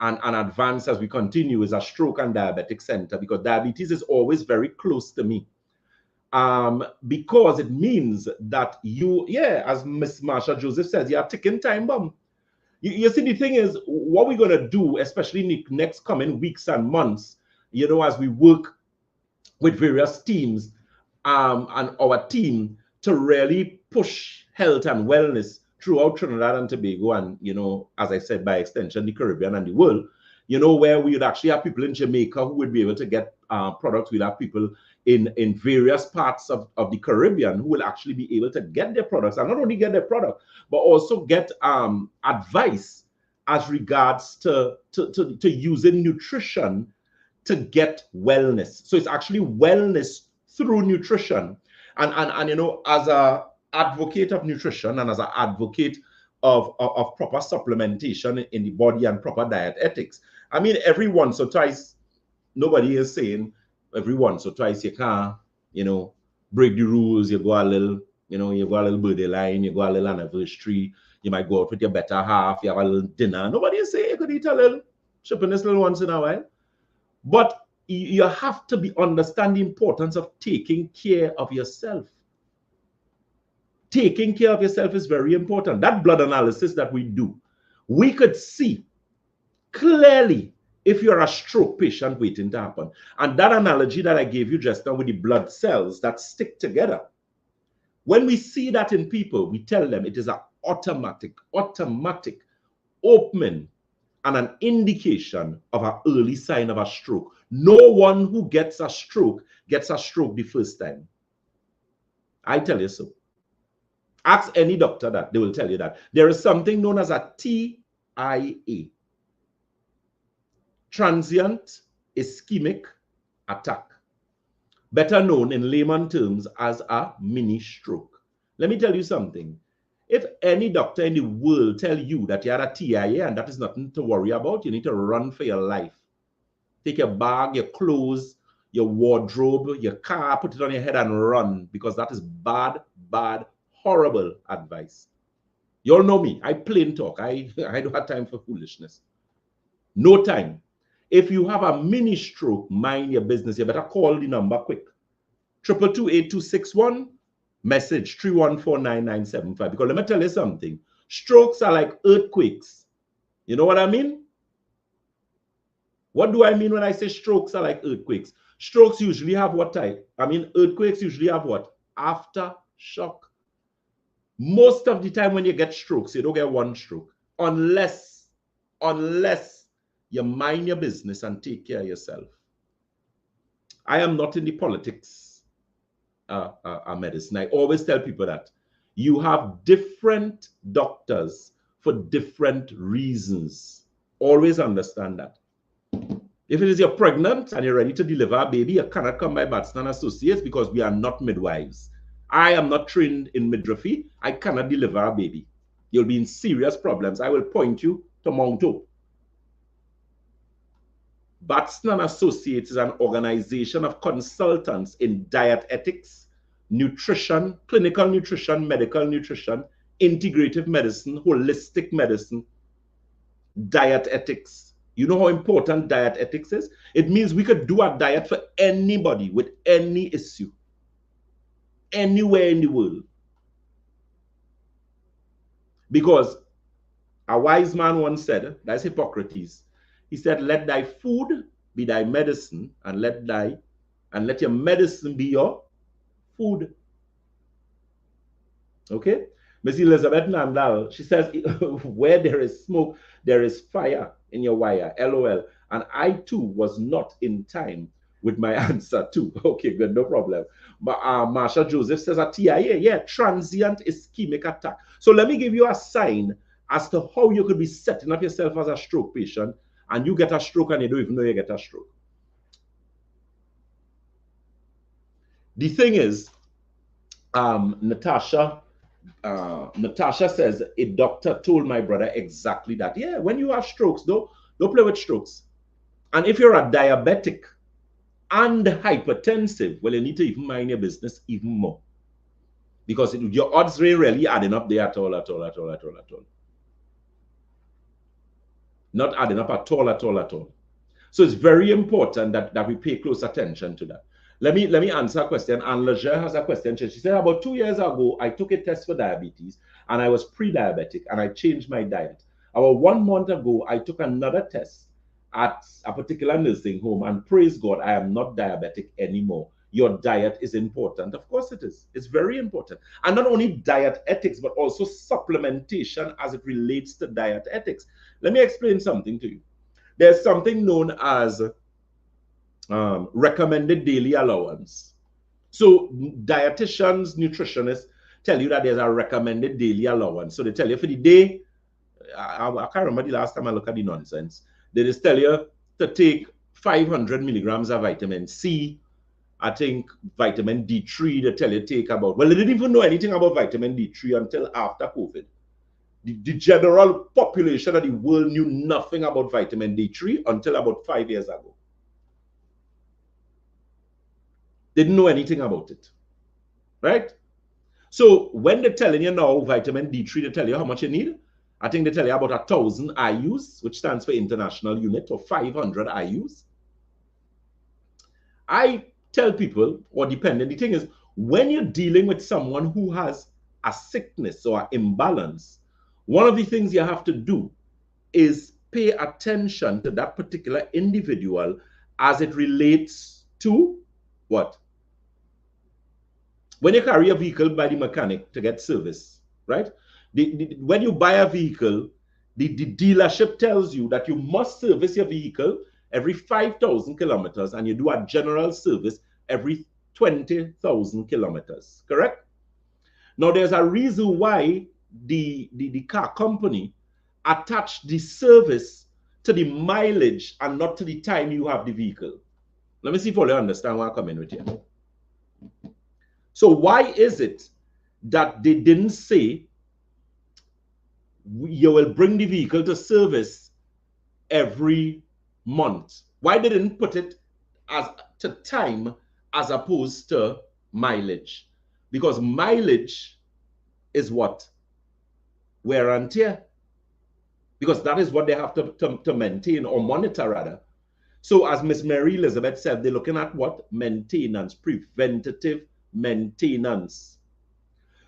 Speaker 1: and advance as we continue is a stroke and diabetic center, because diabetes is always very close to me. Because it means that you, yeah, as Miss Marsha Joseph says, you're a ticking time bomb. You see, the thing is, what we're going to do, especially in the next coming weeks and months, you know, as we work with various teams and our team to really push health and wellness throughout Trinidad and Tobago and, you know, as I said, by extension, the Caribbean and the world, you know, where we would actually have people in Jamaica who would be able to get products. We'll have people in various parts of the Caribbean who will actually be able to get their products, and not only get their product, but also get advice as regards to using nutrition to get wellness. So it's actually wellness through nutrition. And you know, as a advocate of nutrition and as an advocate of proper supplementation in the body and proper diet ethics, I mean, every once or twice, nobody is saying every once or twice you can't, you know, break the rules. You go a little, you know, you go a little birthday line, you go a little anniversary, you might go out with your better half, you have a little dinner. Nobody is saying you could eat a little chipping little once in a while. But you have to understand the importance of taking care of yourself. Taking care of yourself is very important. That blood analysis that we do, we could see clearly if you're a stroke patient waiting to happen. And that analogy that I gave you just now with the blood cells that stick together, when we see that in people, we tell them it is an automatic opening and an indication of an early sign of a stroke. No one who gets a stroke the first time. I tell you so. Ask any doctor that, they will tell you that. There is something known as a TIA. Transient ischemic attack. Better known in layman terms as a mini stroke. Let me tell you something. If any doctor in the world tell you that you had a TIA and that is nothing to worry about, you need to run for your life. Take your bag, your clothes, your wardrobe, your car, put it on your head and run, because that is bad, horrible advice. You all know me. I plain talk. I don't have time for foolishness. No time. If you have a mini stroke, mind your business. You better call the number quick. 222-8261. Message 3149975. Because let me tell you something. Strokes are like earthquakes. You know what I mean? What do I mean when I say strokes are like earthquakes? Strokes usually have what type? I mean, earthquakes usually have what? Aftershock. Most of the time when you get strokes, you don't get one stroke. Unless you mind your business and take care of yourself. I am not in the politics medicine. I always tell people that you have different doctors for different reasons. Always understand that. If it is you're pregnant and you're ready to deliver a baby, you cannot come by Batson and Associates because we are not midwives. I am not trained in midwifery. I cannot deliver a baby. You'll be in serious problems. I will point you to Mount Hope. Batson and Associates is an organization of consultants in diet ethics, nutrition, clinical nutrition, medical nutrition, integrative medicine, holistic medicine, diet ethics. You know how important diet ethics is? It means we could do a diet for anybody with any issue, anywhere in the world. Because a wise man once said, that's Hippocrates, he said, let thy food be thy medicine, and let your medicine be your food. Okay? Miss Elizabeth Nandal, she says, where there is smoke, there is fire in your wire, LOL. And I too was not in time with my answer too. Okay, good, no problem. But Marsha Joseph says a TIA, yeah, transient ischemic attack. So let me give you a sign as to how you could be setting up yourself as a stroke patient, and you get a stroke and you don't even know you get a stroke. The thing is, Natasha says, a doctor told my brother exactly that. Yeah, when you have strokes, don't play with strokes. And if you're a diabetic and hypertensive, well, you need to even mind your business even more. Because your odds ain't really adding up there at all. Not adding up at all. So it's very important that we pay close attention to that. Let me answer a question. Anne Leger has a question. She said, about 2 years ago, I took a test for diabetes and I was pre-diabetic and I changed my diet. About 1 month ago, I took another test at a particular nursing home, and praise God, I am not diabetic anymore. Your diet is important. Of course it is. It's very important. And not only diet ethics, but also supplementation as it relates to diet ethics. Let me explain something to you. There's something known as recommended daily allowance. So dietitians, nutritionists tell you that there's a recommended daily allowance. So they tell you for the day, I can't remember the last time I looked at the nonsense. They just tell you to take 500 milligrams of vitamin C. I think vitamin D3, they tell you take about, well, they didn't even know anything about vitamin D3 until after COVID. The general population of the world knew nothing about vitamin D3 until about 5 years ago. They didn't know anything about it, right? So when they're telling you now vitamin D3, they tell you how much you need. I think they tell you about 1,000 IUs, which stands for International Unit, or 500 IUs. I tell people, or dependent, the thing is, when you're dealing with someone who has a sickness or an imbalance, one of the things you have to do is pay attention to that particular individual as it relates to what? When you carry a vehicle by the mechanic to get service, right? When you buy a vehicle, the dealership tells you that you must service your vehicle every 5,000 kilometers and you do a general service every 20,000 kilometers, correct? Now, there's a reason why the car company attached the service to the mileage and not to the time you have the vehicle. Let me see if you understand where I'm coming with you. So why is it that they didn't say you will bring the vehicle to service every month? Why they didn't put it as to time as opposed to mileage? Because mileage is what? Wear and tear. Because that is what they have to maintain or monitor rather. So as Miss Mary Elizabeth said, they're looking at what? Maintenance, preventative maintenance.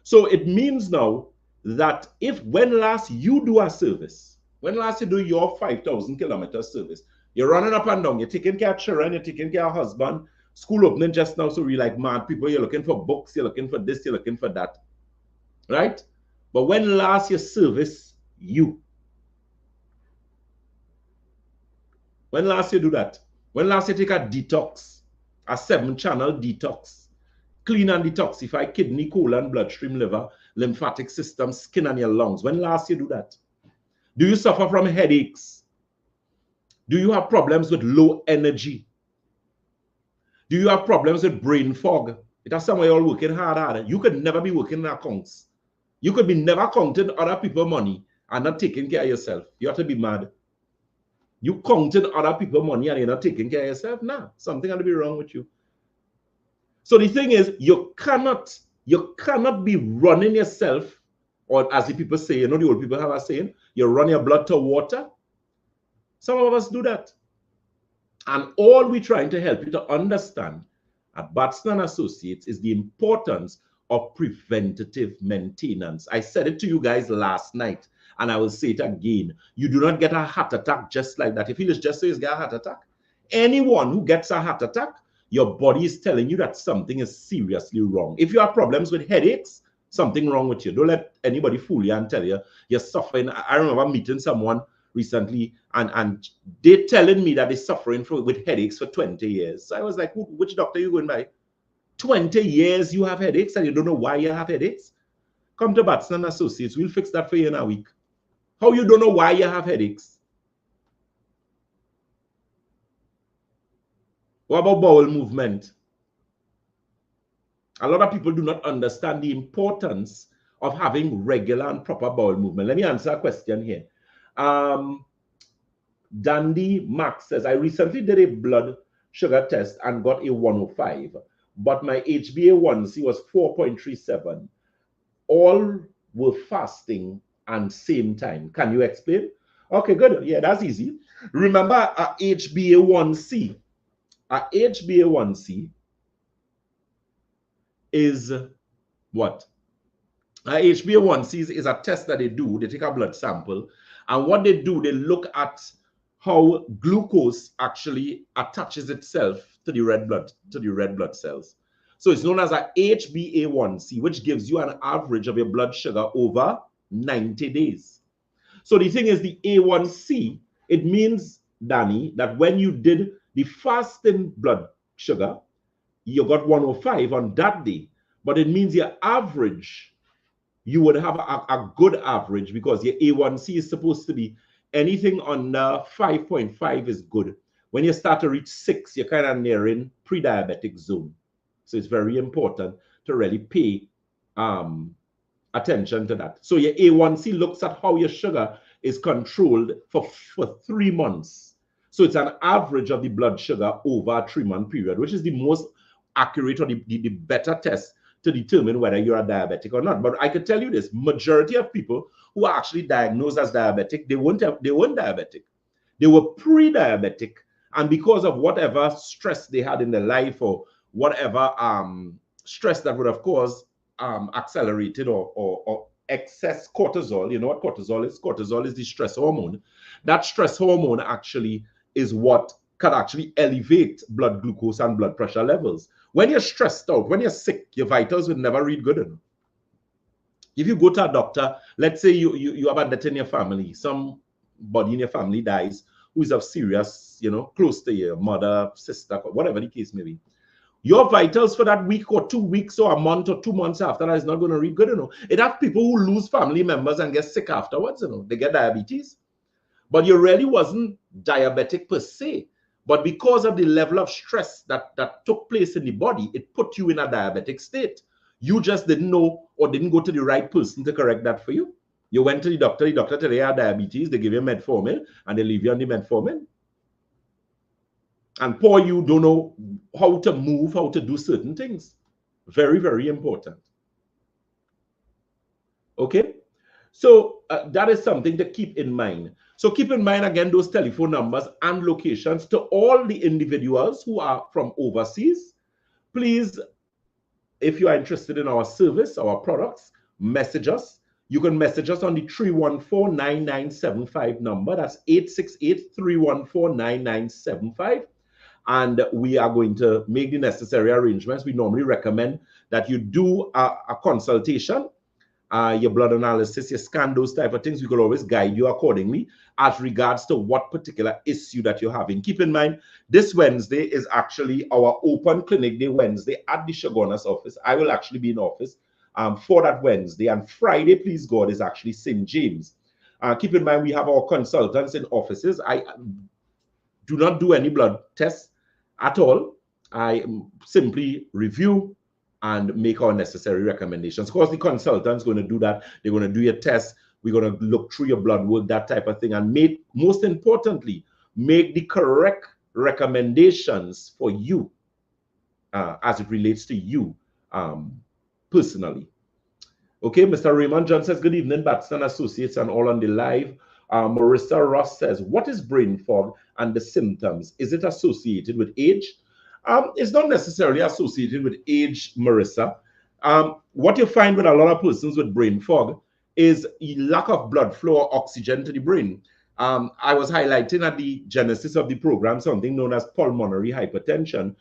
Speaker 1: So it means now that if when last you do a service, when last you do your 5,000 kilometer service, you're running up and down, you're taking care of children, you're taking care of husband, school opening just now, so we're like mad people, you're looking for books, you're looking for this, you're looking for that, right? But when last you service you? When last you do that? When last you take a detox, a 7-channel detox, clean and detoxify kidney, colon, bloodstream, liver, lymphatic system, skin, and your lungs? When last you do that? Do you suffer from headaches? Do you have problems with low energy? Do you have problems with brain fog? It has somewhere you're working hard. You could never be working in accounts. You could be never counting other people's money and not taking care of yourself. You have to be mad. You counting other people's money and you're not taking care of yourself? Nah, something has to be wrong with you. So the thing is, you cannot be running yourself, or as the people say, you know, the old people have a saying, you run your blood to water. Some of us do that. And all we're trying to help you to understand at Batson and Associates is the importance of preventative maintenance. I said it to you guys last night, and I will say it again. You do not get a heart attack just like that. If you just say you get a heart attack, anyone who gets a heart attack, your body is telling you that something is seriously wrong. If you have problems with headaches, something wrong with you. Don't let anybody fool you and tell you you're suffering. I remember meeting someone recently, and they're telling me that they're suffering with headaches for 20 years. So I was like, which doctor are you going by? 20 years you have headaches and you don't know why you have headaches? Come to Batson and Associates. We'll fix that for you in a week. How you don't know why you have headaches? What about bowel movement? A lot of people do not understand the importance of having regular and proper bowel movement. Let me answer a question here. Dandy Max says, I recently did a blood sugar test and got a 105, but my HbA1c was 4.37. All were fasting and same time. Can you explain? Okay, good. Yeah, that's easy. Remember, a HbA1c. A HbA1c is what? A HbA1c is a test that they do. They take a blood sample, and what they do, they look at how glucose actually attaches itself to the red blood cells. So it's known as a HbA1c, which gives you an average of your blood sugar over 90 days. So the thing is, the A1C, it means, Danny, that when you did The fasting blood sugar, you got 105 on that day, but it means your average, you would have a good average because your A1C is supposed to be anything under 5.5 is good. When you start to reach 6, you're kind of nearing pre-diabetic zone. So it's very important to really pay attention to that. So your A1C looks at how your sugar is controlled for 3 months. So it's an average of the blood sugar over a 3-month period, which is the most accurate or the better test to determine whether you're a diabetic or not. But I could tell you this, majority of people who are actually diagnosed as diabetic, they weren't diabetic. They were pre-diabetic. And because of whatever stress they had in their life or whatever stress that would have caused accelerated or excess cortisol. You know what cortisol is? Cortisol is the stress hormone. That stress hormone actually is what can actually elevate blood glucose and blood pressure levels. When you're stressed out, when you're sick, your vitals will never read good enough. If you go to a doctor, let's say you have a death in your family, somebody in your family dies who is of serious, you know, close to your mother, sister, whatever the case may be. Your vitals for that week or 2 weeks or a month or 2 months after that is not going to read good, you know. It has people who lose family members and get sick afterwards, you know. They get diabetes. But you really wasn't diabetic per se. But because of the level of stress that took place in the body, it put you in a diabetic state. You just didn't know or didn't go to the right person to correct that for you. You went to the doctor told you have diabetes, they give you metformin, and they leave you on the metformin. And poor you don't know how to move, how to do certain things. Very, very important. Okay? So that is something to keep in mind. So keep in mind, again, those telephone numbers and locations to all the individuals who are from overseas. Please, if you are interested in our service, our products, message us. You can message us on the 314-9975 number. That's 868-314-9975. And we are going to make the necessary arrangements. We normally recommend that you do a consultation, your blood analysis, your scan, those type of things. We could always guide you accordingly as regards to what particular issue that you're having. Keep in mind, this Wednesday is actually our open clinic day Wednesday at the Shogunas office. I will actually be in office for that Wednesday. And Friday, please God, is actually St. James. Keep in mind, we have our consultants in offices. I do not do any blood tests at all. I simply review and make our necessary recommendations. Of course, the consultant's going to do that. They're going to do your tests. We're going to look through your blood work, that type of thing, and most importantly, make the correct recommendations for you as it relates to you personally. Okay, Mr. Raymond John says, good evening, Batson Associates and all on the live. Marissa Ross says, what is brain fog and the symptoms? Is it associated with age? It's not necessarily associated with age, Marissa. What you find with a lot of persons with brain fog is a lack of blood flow or oxygen to the brain. I was highlighting at the genesis of the program something known as pulmonary hypertension.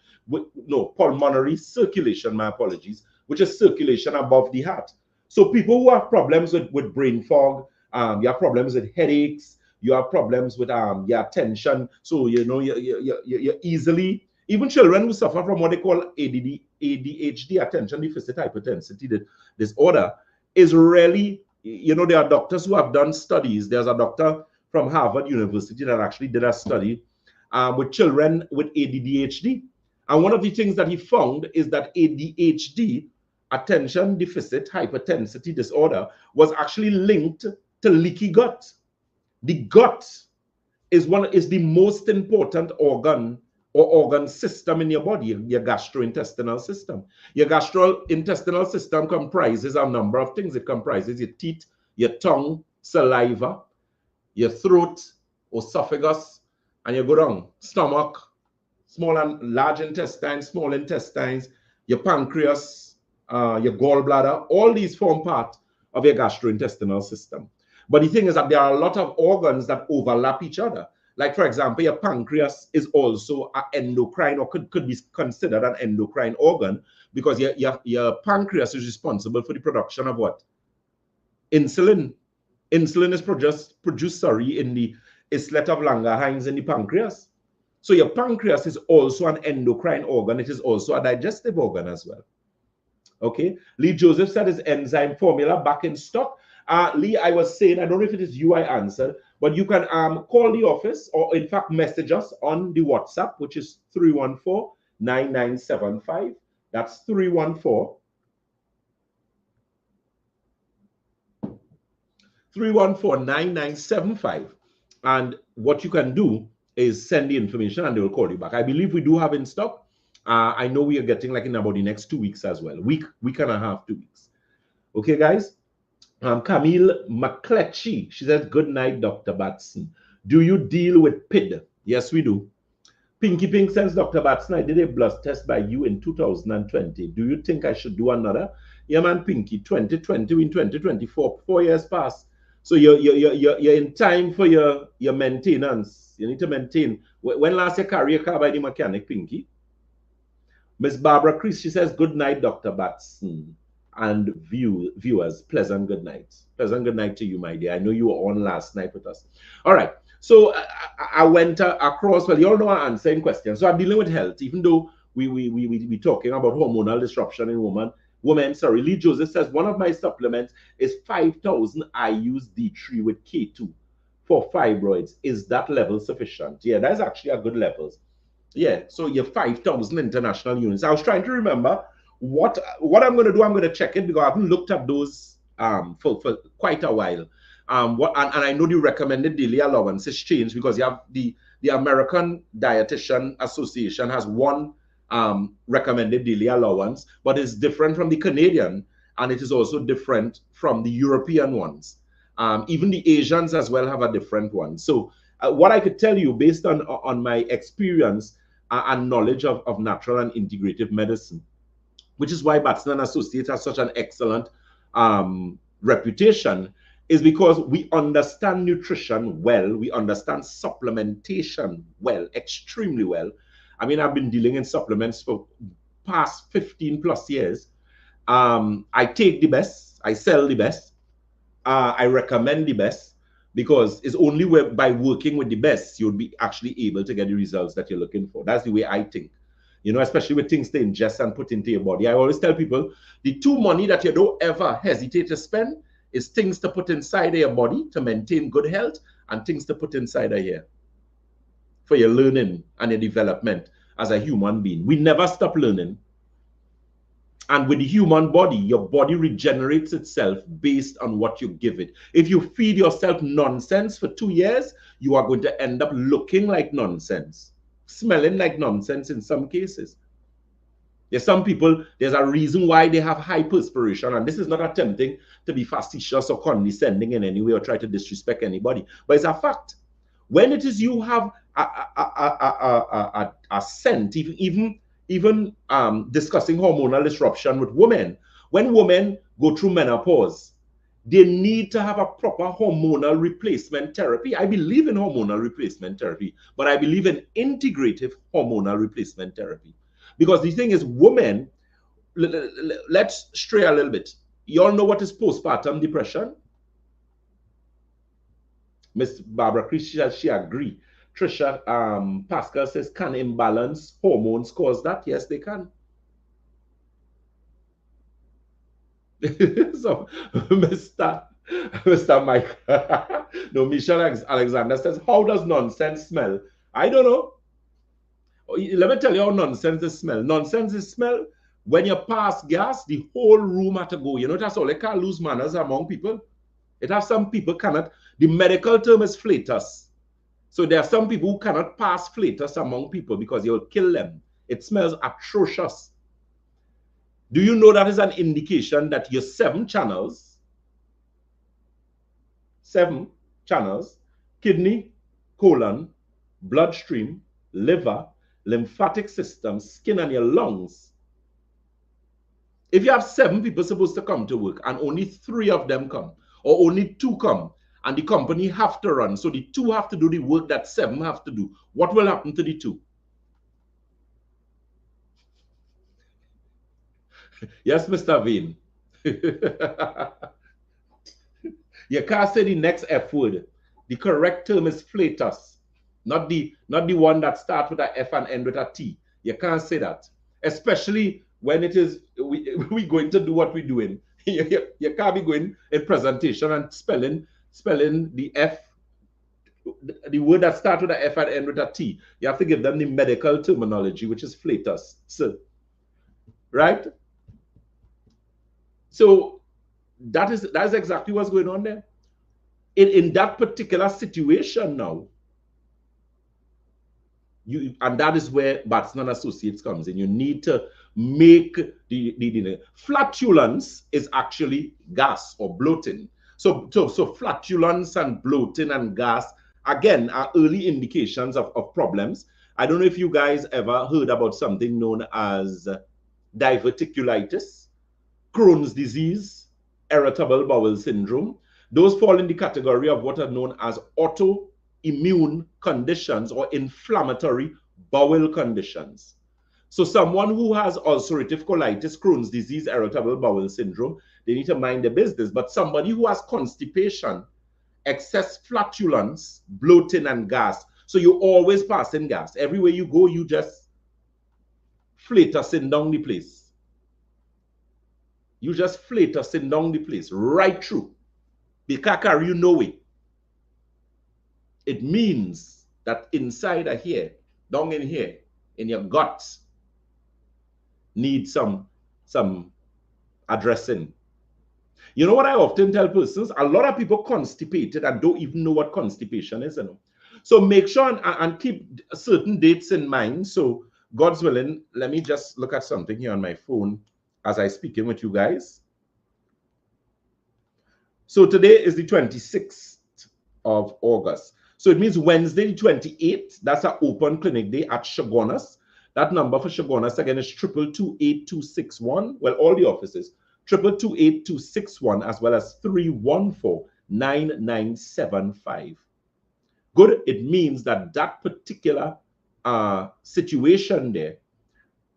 Speaker 1: Pulmonary circulation, my apologies, which is circulation above the heart. So people who have problems with brain fog, you have problems with headaches, you have problems with your attention. So, you know, you're easily, even children who suffer from what they call ADHD, attention deficit hyperintensity disorder, is really, you know, there are doctors who have done studies. There's a doctor from Harvard University that actually did a study with children with ADHD. And one of the things that he found is that ADHD, attention deficit hyperintensity disorder, was actually linked to leaky gut. The gut is the most important organ or organ system in your body, your gastrointestinal system. Your gastrointestinal system comprises a number of things. It comprises your teeth, your tongue, saliva, your throat, esophagus, and you go down, stomach, small and large intestines, small intestines, your pancreas, your gallbladder. All these form part of your gastrointestinal system. But the thing is that there are a lot of organs that overlap each other. Like, for example, your pancreas is also an endocrine, or could be considered an endocrine organ, because your pancreas is responsible for the production of what? Insulin. Insulin is produced in the islet of Langerhans in the pancreas. So your pancreas is also an endocrine organ. It is also a digestive organ as well. Okay. Lee Joseph said his enzyme formula back in stock. Lee, I was saying, I don't know if it is you I answered, but you can call the office or in fact message us on the WhatsApp, which is 314-9975. That's 314-9975. And what you can do is send the information and they will call you back. I believe we do have in stock. I know we are getting like in about the next 2 weeks as well. Week and a half, 2 weeks. Okay, guys. Camille McCletchy, she says, good night, Dr. Batson. Do you deal with PID? Yes, we do. Pinky Pink says, Dr. Batson, I did a blood test by you in 2020. Do you think I should do another? Yeah, man, Pinky, 2020 in 2024, 4 years past. So you're in time for your maintenance. You need to maintain. When last you carry your car by the mechanic, Pinky? Miss Barbara Chris, she says, good night, Dr. Batson. And viewers, pleasant good night. Pleasant good night to you, my dear. I know you were on last night with us. All right. So I went across, well, you all know I'm answering questions. So I'm dealing with health, even though we talking about hormonal disruption in women. Sorry, Lee Joseph says, one of my supplements is 5,000 IUs D3 with K2 for fibroids. Is that level sufficient? Yeah, that's actually a good level. Yeah, so you're 5,000 international units. I was trying to remember what I'm going to do. I'm going to check it because I haven't looked at those for quite a while. And I know the recommended daily allowance has changed because you have the American Dietitian Association has one recommended daily allowance, but it's different from the Canadian, and it is also different from the European ones. Even the Asians as well have a different one. So what I could tell you based on my experience and knowledge of natural and integrative medicine, which is why Batson and Associates has such an excellent reputation, is because we understand nutrition well, we understand supplementation well, extremely well. I mean, I've been dealing in supplements for past 15 plus years. I take the best, I sell the best, I recommend the best, because it's only by working with the best you'll be actually able to get the results that you're looking for. That's the way I think. You know, especially with things to ingest and put into your body. I always tell people, the two money that you don't ever hesitate to spend is things to put inside of your body to maintain good health, and things to put inside of here for your learning and your development as a human being. We never stop learning. And with the human body, your body regenerates itself based on what you give it. If you feed yourself nonsense for 2 years, you are going to end up looking like nonsense, smelling like nonsense in some cases. There's some people, there's a reason why they have high perspiration, and this is not attempting to be facetious or condescending in any way or try to disrespect anybody, but it's a fact. When it is you have a scent, even discussing hormonal disruption with women, when women go through menopause, they need to have a proper hormonal replacement therapy. I believe in hormonal replacement therapy, but I believe in integrative hormonal replacement therapy. Because the thing is, women, let's stray a little bit. You all know what is postpartum depression? Miss Barbara Chris, she agree. Trisha Pascal says, can imbalance hormones cause that? Yes, they can. So, Mr. Mike, no, Michelle Alexander says, how does nonsense smell? I don't know. Let me tell you how nonsense is smell. Nonsense is smell when you pass gas, the whole room had to go. You know, that's all. They can't lose manners among people. It has some people cannot. The medical term is flatus. So there are some people who cannot pass flatus among people because you'll kill them. It smells atrocious. Do you know that is an indication that your 7 channels, kidney, colon, bloodstream, liver, lymphatic system, skin, and your lungs. If you have 7 people supposed to come to work and only 3 of them come, or only 2 come, and the company have to run, so the 2 have to do the work that 7 have to do, what will happen to the 2? Yes, Mr. Vane. You can't say the next F word. The correct term is flatus. not the one that starts with a F and end with a T. You can't say that, especially when it is we going to do what we're doing. You can't be going in presentation and spelling the F, the word that starts with a F and end with a T. You have to give them the medical terminology, which is flatus. So, right? So that's exactly what's going on there. In that particular situation now, and that is where Batson and Associates comes in. You need to make the flatulence is actually gas or bloating. So flatulence and bloating and gas, again, are early indications of problems. I don't know if you guys ever heard about something known as diverticulitis, Crohn's disease, irritable bowel syndrome. Those fall in the category of what are known as autoimmune conditions or inflammatory bowel conditions. So someone who has ulcerative colitis, Crohn's disease, irritable bowel syndrome, they need to mind their business. But somebody who has constipation, excess flatulence, bloating, and gas, so you're always passing gas. Everywhere you go, you just flatusing down the place. You just flatusing down the place, right through. They can't carry you no way. It means that inside of here, down in here, in your guts, need some addressing. You know what I often tell persons? A lot of people constipated and don't even know what constipation is. You know? So make sure and keep certain dates in mind. So God's willing, let me just look at something here on my phone as I speak in with you guys. So today is the 26th of August. So it means Wednesday, the 28th, that's an open clinic day at Chagonas. That number for Chagonas, again, is 2228261. Well, all the offices, 2228261, as well as 3149975. Good. It means that that particular situation there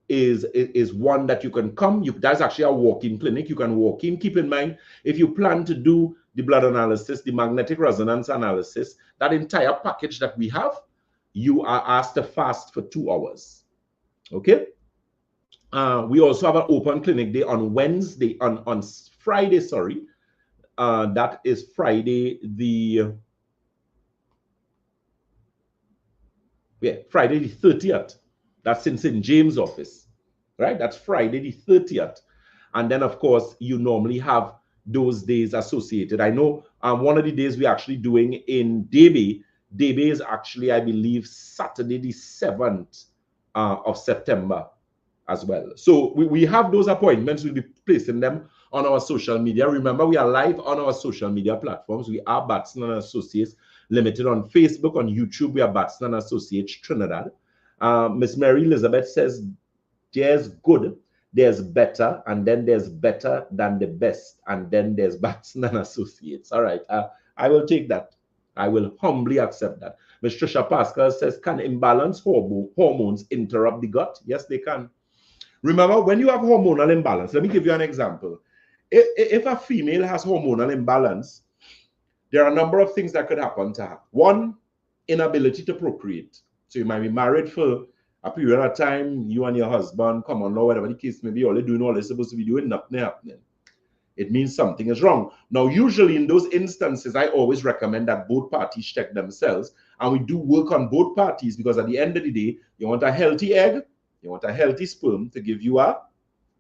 Speaker 1: is one that you can come. That's actually a walk-in clinic. You can walk in. Keep in mind, if you plan to do the blood analysis, the magnetic resonance analysis, that entire package that we have, you are asked to fast for 2 hours. Okay. We also have an open clinic day on Wednesday, on Friday, sorry. That is Friday Friday the 30th. That's in St. James' office, right? That's Friday the 30th. And then, of course, you normally have those days associated. I know one of the days we're actually doing in Debe is actually, I believe, Saturday the 7th of September as well. So we have those appointments. We'll be placing them on our social media. Remember, we are live on our social media platforms. We are Batson and Associates Limited on Facebook, on YouTube. We are Batson and Associates Trinidad. Miss Mary Elizabeth says, there's good, there's better, and then there's better than the best, and then there's Batson and Associates. All right, I will take that. I will humbly accept that. Ms. Trisha Pascal says, can imbalanced hormones interrupt the gut? Yes, they can. Remember, when you have hormonal imbalance, let me give you an example. If a female has hormonal imbalance, there are a number of things that could happen to her. One, inability to procreate. So you might be married for a period of time, you and your husband, common law, whatever the case may be, all they're doing all they're supposed to be doing, nothing happening. It means something is wrong. Now, usually in those instances, I always recommend that both parties check themselves, and we do work on both parties, because at the end of the day, you want a healthy egg, you want a healthy sperm to give you a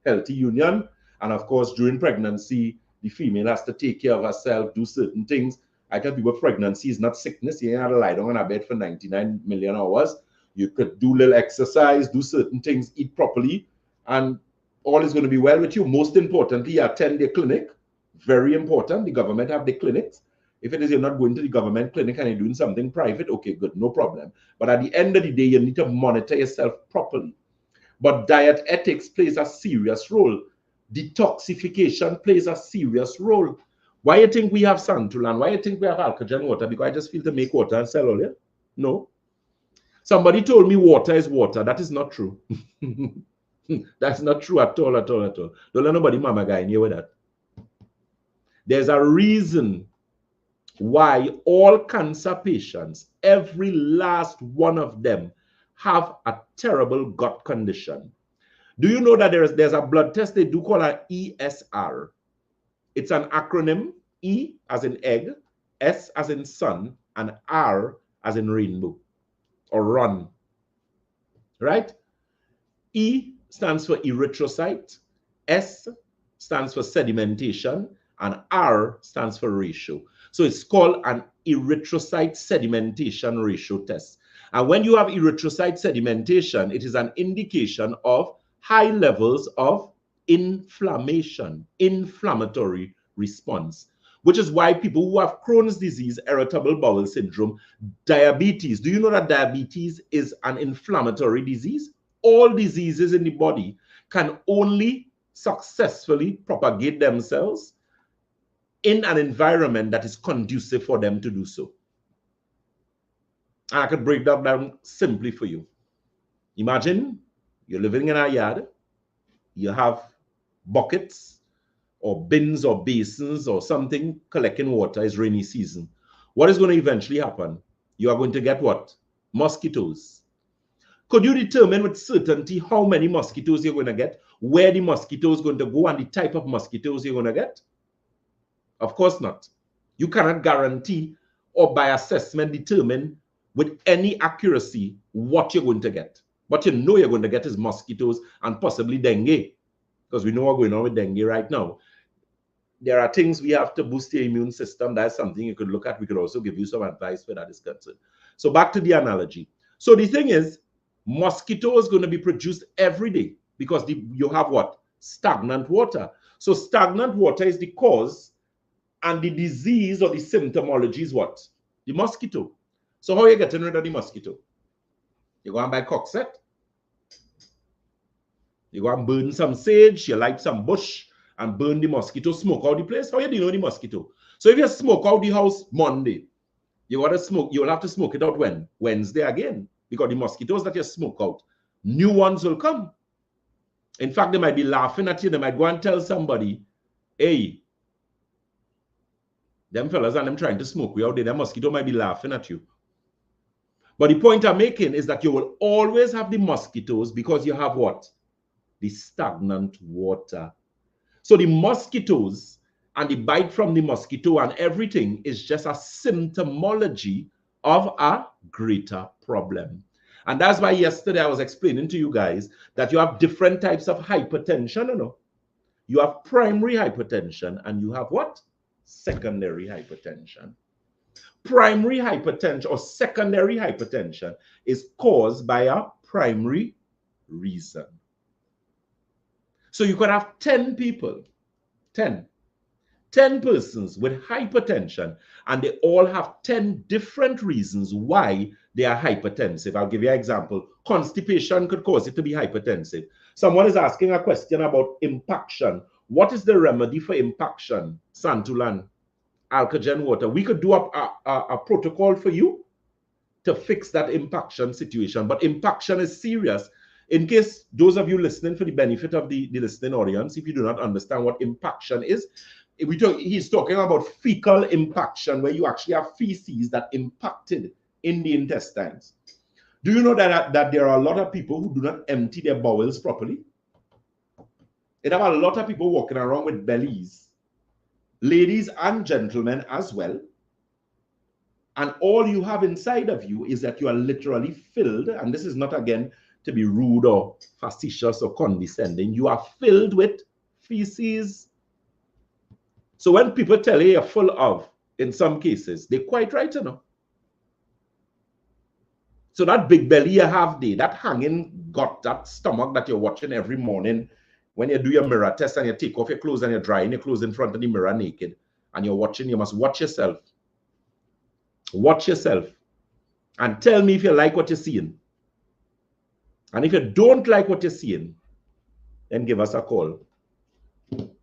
Speaker 1: healthy union. And of course, during pregnancy, the female has to take care of herself, do certain things. I tell people pregnancy is not sickness. You ain't have to lie down on a bed for 99 million hours. You could do little exercise, do certain things, eat properly, and all is going to be well with you. Most importantly, attend the clinic. Very important. The government have the clinics. If it is you're not going to the government clinic and you're doing something private, okay, good, no problem. But at the end of the day, you need to monitor yourself properly. But diet ethics plays a serious role. Detoxification plays a serious role. Why you think we have Santulan? Why you think we have Alkagen water? Because I just feel to make water and sell all it? No. Somebody told me water is water. That is not true. That's not true at all, at all, at all. Don't let nobody mama guy in here with that. There's a reason why all cancer patients, every last one of them, have a terrible gut condition. Do you know that there's a blood test they do called an ESR? It's an acronym: E as in egg, S as in sun, and R as in rainbow or run, right? E stands for erythrocyte, S stands for sedimentation, and R stands for ratio. So it's called an erythrocyte sedimentation ratio test. And when you have erythrocyte sedimentation, it is an indication of high levels of inflammation, inflammatory response, which is why people who have Crohn's disease, irritable bowel syndrome, diabetes, do you know that diabetes is an inflammatory disease? All diseases in the body can only successfully propagate themselves in an environment that is conducive for them to do so. And I could break that down simply for you. Imagine you're living in a yard, you have buckets or bins or basins or something collecting water. It's rainy season. What is going to eventually happen? You are going to get what? Mosquitoes. Could you determine with certainty how many mosquitoes you're going to get, where the mosquito is going to go, and the type of mosquitoes you're going to get? Of course not. You cannot guarantee or by assessment determine with any accuracy what you're going to get. What you know you're going to get is mosquitoes and possibly dengue, because we know what's going on with dengue right now. There are things we have to boost your immune system. That's something you could look at. We could also give you some advice where that is concerned. So back to the analogy. So the thing is, mosquito is going to be produced every day because you have what? Stagnant water. So stagnant water is the cause, and the disease or the symptomology is what? The mosquito. So how are you getting rid of the mosquito? You go and buy coxet. You go and burn some sage, you light some bush and burn the mosquito, smoke out the place. How are you dealing with the mosquito? So if you smoke out the house Monday, you want to smoke, you'll have to smoke it out when? Wednesday again. Because the mosquitoes that you smoke out, new ones will come. In fact, they might be laughing at you. They might go and tell somebody, hey, them fellas and them trying to smoke you out there, the mosquito might be laughing at you. But the point I'm making is that you will always have the mosquitoes because you have what? The stagnant water. So the mosquitoes and the bite from the mosquito and everything is just a symptomology of a greater problem. And that's why yesterday I was explaining to you guys that you have different types of hypertension. You know? You have primary hypertension and you have what? Secondary hypertension. Primary hypertension or secondary hypertension is caused by a primary reason. So you could have 10 people, 10 persons with hypertension, and they all have 10 different reasons why they are hypertensive. I'll give you an example. Constipation could cause it to be hypertensive. Someone is asking a question about impaction. What is the remedy for impaction? Santulan, Alkagen water. We could do a protocol for you to fix that impaction situation. But impaction is serious. In case those of you listening, for the benefit of the listening audience, if you do not understand what impaction is, he's talking about fecal impaction, where you actually have feces that impacted in the intestines. Do you know that there are a lot of people who do not empty their bowels properly? There are a lot of people walking around with bellies, ladies and gentlemen as well. And all you have inside of you is that you are literally filled, and this is not, again, to be rude or facetious or condescending, you are filled with feces. So when people tell you you're full of, in some cases, they're quite right, you know. So that big belly you have there, that hanging gut, that stomach that you're watching every morning, when you do your mirror test and you take off your clothes and you're drying your clothes in front of the mirror naked, and you're watching, you must watch yourself. Watch yourself. And tell me if you like what you're seeing. And if you don't like what you're seeing, then give us a call.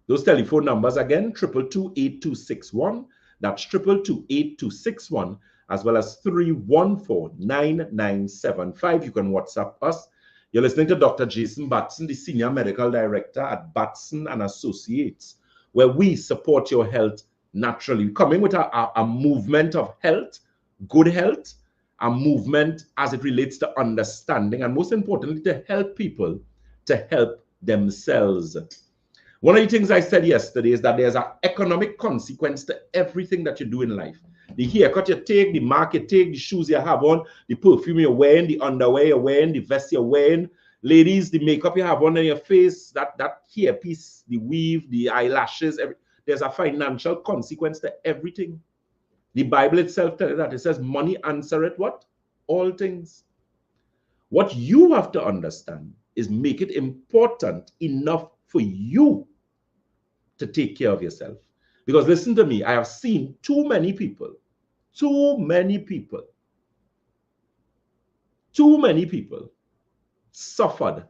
Speaker 1: Those telephone numbers again, 222-8261. That's 222-8261, as well as 314-9975. You can WhatsApp us. You're listening to Dr. Jason Batson, the Senior Medical Director at Batson and Associates, where we support your health naturally. Coming with a movement of health, good health, a movement as it relates to understanding, and most importantly, to help people to help themselves. One of the things I said yesterday is that there's an economic consequence to everything that you do in life. The haircut you take, the mark you take, the shoes you have on, the perfume you're wearing, the underwear you're wearing, the vest you're wearing. Ladies, the makeup you have on your face, that hairpiece, the weave, the eyelashes, there's a financial consequence to everything. The Bible itself tells you that. It says, money answereth what? All things. What you have to understand is make it important enough for you to take care of yourself. Because listen to me, I have seen too many people suffered.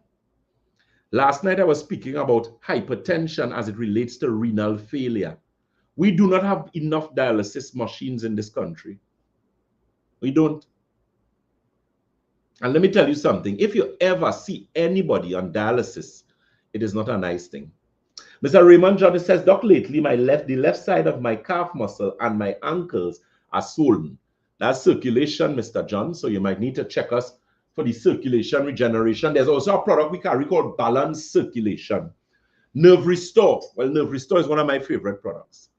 Speaker 1: Last night I was speaking about hypertension as it relates to renal failure. We do not have enough dialysis machines in this country. We don't. And let me tell you something. If you ever see anybody on dialysis, it is not a nice thing. Mr. Raymond John says, Doc, lately the left side of my calf muscle and my ankles are swollen. That's circulation, Mr. John. So you might need to check us for the circulation regeneration. There's also a product we carry called Balanced Circulation. Nerve Restore. Well, Nerve Restore is one of my favorite products.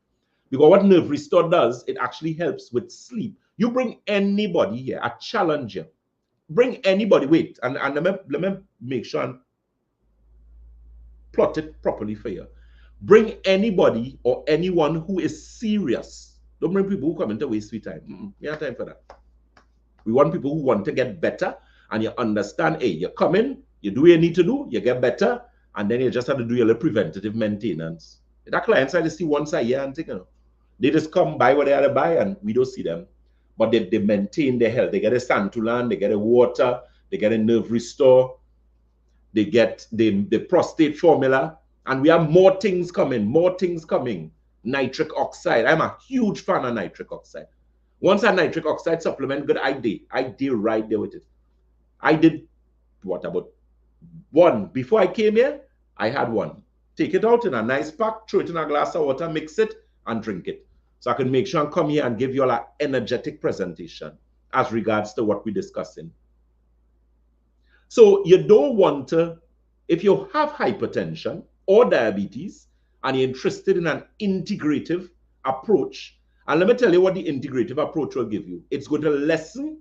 Speaker 1: Because what Nerve Restore does, it actually helps with sleep. You bring anybody here, I challenge you. Bring anybody, wait, and let me make sure and plot it properly for you. Bring anybody or anyone who is serious. Don't bring people who come in to waste your time. We have time for that. We want people who want to get better, and you understand, hey, you come in, you do what you need to do, you get better, and then you just have to do your little preventative maintenance. That clients I just see once a year and think, you know, they just come buy what they have to buy, and we don't see them. But they maintain their health. They get a Santulan, they get a water, they get a Nerve Restore, they get the prostate formula, and we have more things coming, Nitric oxide. I'm a huge fan of nitric oxide. Once a nitric oxide supplement, good, I did right there with it. I did, what, about one. Before I came here, I had one. Take it out in a nice pack, throw it in a glass of water, mix it, and drink it. So I can make sure and come here and give you all an energetic presentation as regards to what we're discussing. So you don't want to, if you have hypertension or diabetes and you're interested in an integrative approach, and let me tell you what the integrative approach will give you. It's going to lessen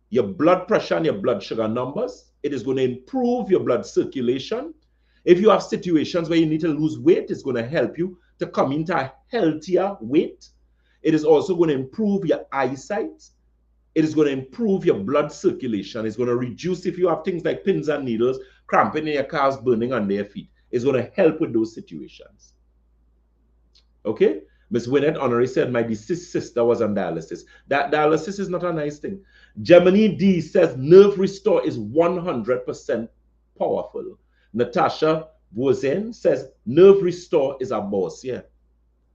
Speaker 1: your blood pressure and your blood sugar numbers. It is going to improve your blood circulation. If you have situations where you need to lose weight, it's going to help you to come into a healthier weight. It is also going to improve your eyesight. It is going to improve your blood circulation. It's going to reduce if you have things like pins and needles, cramping in your calves, burning under your feet. It's going to help with those situations. Okay? Miss Winnet Honorary said, my deceased sister was on dialysis. That dialysis is not a nice thing. Gemini D says, Nerve Restore is 100% powerful. Natasha Bozen says, Nerve Restore is a boss. Yeah.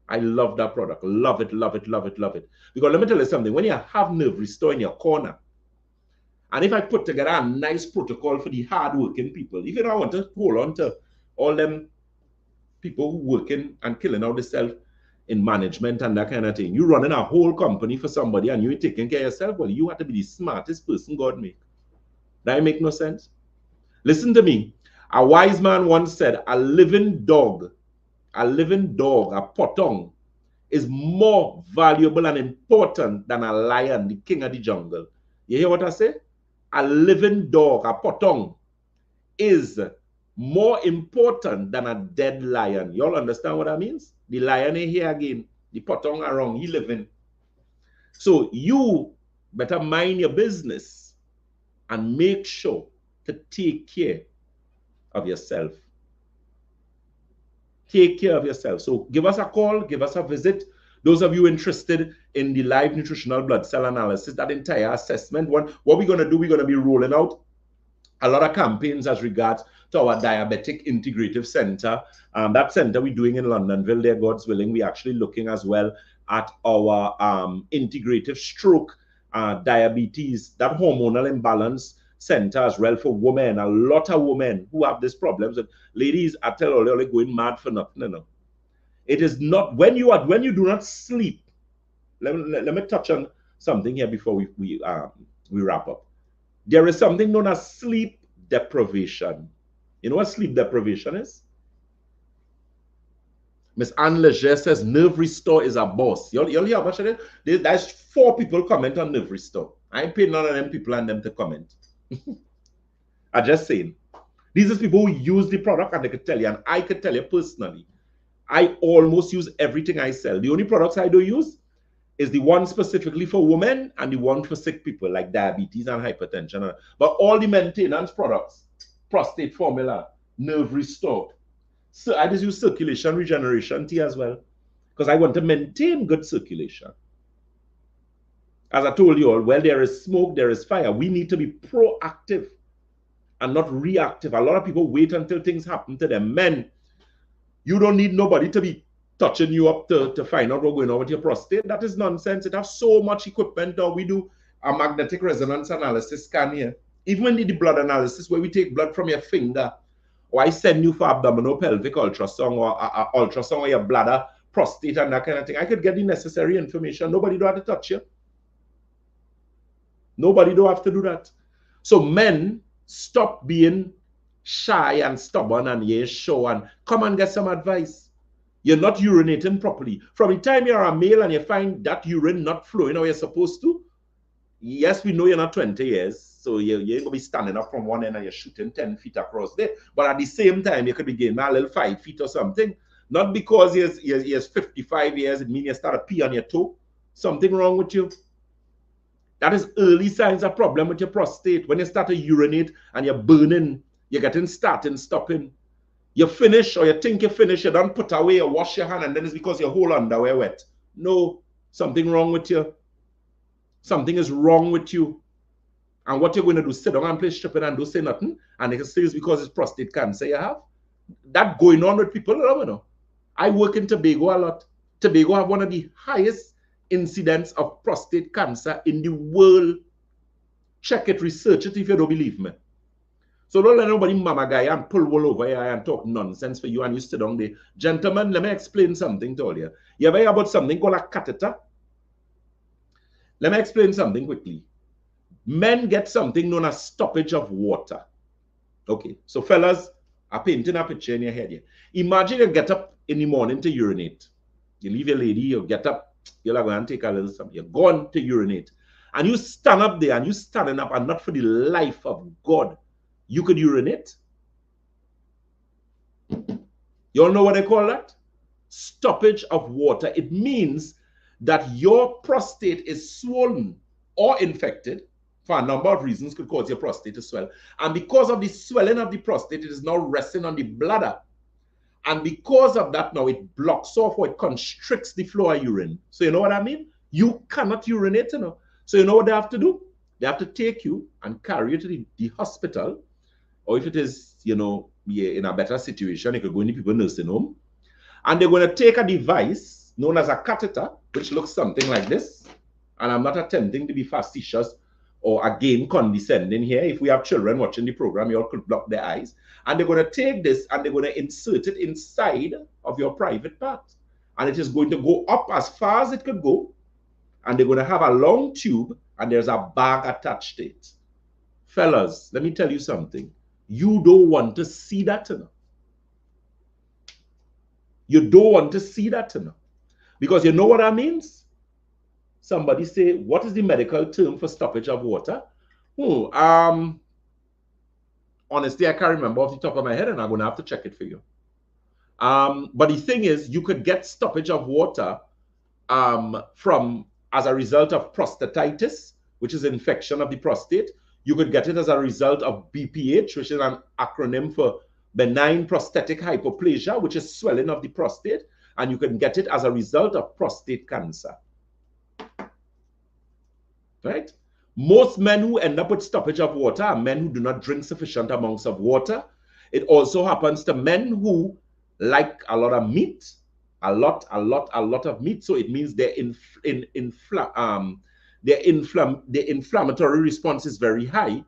Speaker 1: I love that product. Love it, love it, love it, love it. Because let me tell you something. When you have Nerve Restore in your corner, and if I put together a nice protocol for the hard-working people, if you don't want to hold on to all them people who working and killing out themselves in management and that kind of thing, you running a whole company for somebody and you ain't taking care of yourself, well, you have to be the smartest person God made. That make no sense? Listen to me. A wise man once said, a living dog, a potong, is more valuable and important than a lion, the king of the jungle. You hear what I say? A living dog, a potong, is more important than a dead lion. You all understand what that means? The lion ain't here again. The potong around, he living. So you better mind your business and make sure to take care of yourself. Take care of yourself. So give us a call, give us a visit. Those of you interested in the live nutritional blood cell analysis, that entire assessment, what we're going to do, we're going to be rolling out a lot of campaigns as regards to our diabetic integrative center. That center we're doing in Londonville there, God's willing. We're actually looking as well at our integrative stroke, diabetes, that hormonal imbalance center as well for women. A lot of women who have these problems. And ladies, I tell you, they're going mad for nothing. You know? It is not when you do not sleep. Let me touch on something here before we wrap up. There is something known as sleep deprivation. You know what sleep deprivation is? Miss Anne Leger says nerve restore is a boss. You'll hear about it. There's 4 people comment on nerve restore. I ain't paying none of them people and them to comment. I'm just saying. These are people who use the product and they could tell you, and I could tell you personally, I almost use everything I sell. The only products I don't use is the one specifically for women and the one for sick people like diabetes and hypertension. But all the maintenance products, prostate formula, nerve restore. So I just use circulation regeneration tea as well because I want to maintain good circulation. As I told you all, where there is smoke, there is fire. We need to be proactive and not reactive. A lot of people wait until things happen to them. Men, you don't need nobody to be touching you up to find out what's going on with your prostate. That is nonsense. It has so much equipment. Or we do a magnetic resonance analysis scan here. Even when we do the blood analysis where we take blood from your finger, or I send you for abdominal pelvic ultrasound or ultrasound of your bladder, prostate and that kind of thing. I could get the necessary information. Nobody do have to touch you. Nobody do have to do that. So men, stop being shy and stubborn and yeah, show and come and get some advice. You're not urinating properly. From the time you're a male and you find that urine not flowing how you're supposed to, yes, we know you're not 20 years, so you ain't going to be standing up from one end and you're shooting 10 feet across there. But at the same time, you could be gaining a little 5 feet or something. Not because you're 55 years, it means you start to pee on your toe. Something wrong with you. That is early signs of problem with your prostate. When you start to urinate and you're burning, you're getting starting, stopping. You finish or you think you finish, you don't put away or wash your hand and then it's because your whole underwear wet. No, something wrong with you. Something is wrong with you. And what you're going to do, sit down and play stupid and don't say nothing, and they can say it's because it's prostate cancer you have. That going on with people, you know. I work in Tobago a lot. Tobago have one of the highest incidence of prostate cancer in the world. Check it, research it if you don't believe me. So don't let nobody mama guy and pull wool over here and talk nonsense for you and you sit down there. Gentlemen, let me explain something to all you. You ever hear about something called a catheter? Let me explain something quickly. Men get something known as stoppage of water. Okay, so fellas, I'm painting a picture in your head here. Imagine you get up in the morning to urinate. You leave your lady, you get up, you're like, going to take a little something. You're going to urinate. And you stand up there and you standing up and not for the life of God, you could urinate. You all know what they call that? Stoppage of water. It means that your prostate is swollen or infected for a number of reasons could cause your prostate to swell. And because of the swelling of the prostate, it is now resting on the bladder. And because of that, now it blocks off or it constricts the flow of urine. So you know what I mean? You cannot urinate, you know. So you know what they have to do? They have to take you and carry you to the hospital. Or if it is, you know, in a better situation, you could go in the people nursing home. And they're going to take a device known as a catheter, which looks something like this. And I'm not attempting to be facetious or again condescending here. If we have children watching the program, you all could block their eyes. And they're going to take this and they're going to insert it inside of your private part. And it is going to go up as far as it could go. And they're going to have a long tube and there's a bag attached to it. Fellas, let me tell you something. You don't want to see that, you know. You don't want to see that, you know. Because you know what that means? Somebody say, what is the medical term for stoppage of water? Honestly, I can't remember off the top of my head and I'm going to have to check it for you. But the thing is, you could get stoppage of water as a result of prostatitis, which is infection of the prostate. You could get it as a result of BPH, which is an acronym for benign prostatic hyperplasia, which is swelling of the prostate. And you can get it as a result of prostate cancer. Right? Most men who end up with stoppage of water are men who do not drink sufficient amounts of water. It also happens to men who like a lot of meat, a lot of meat. So it means their inflammatory response is very high.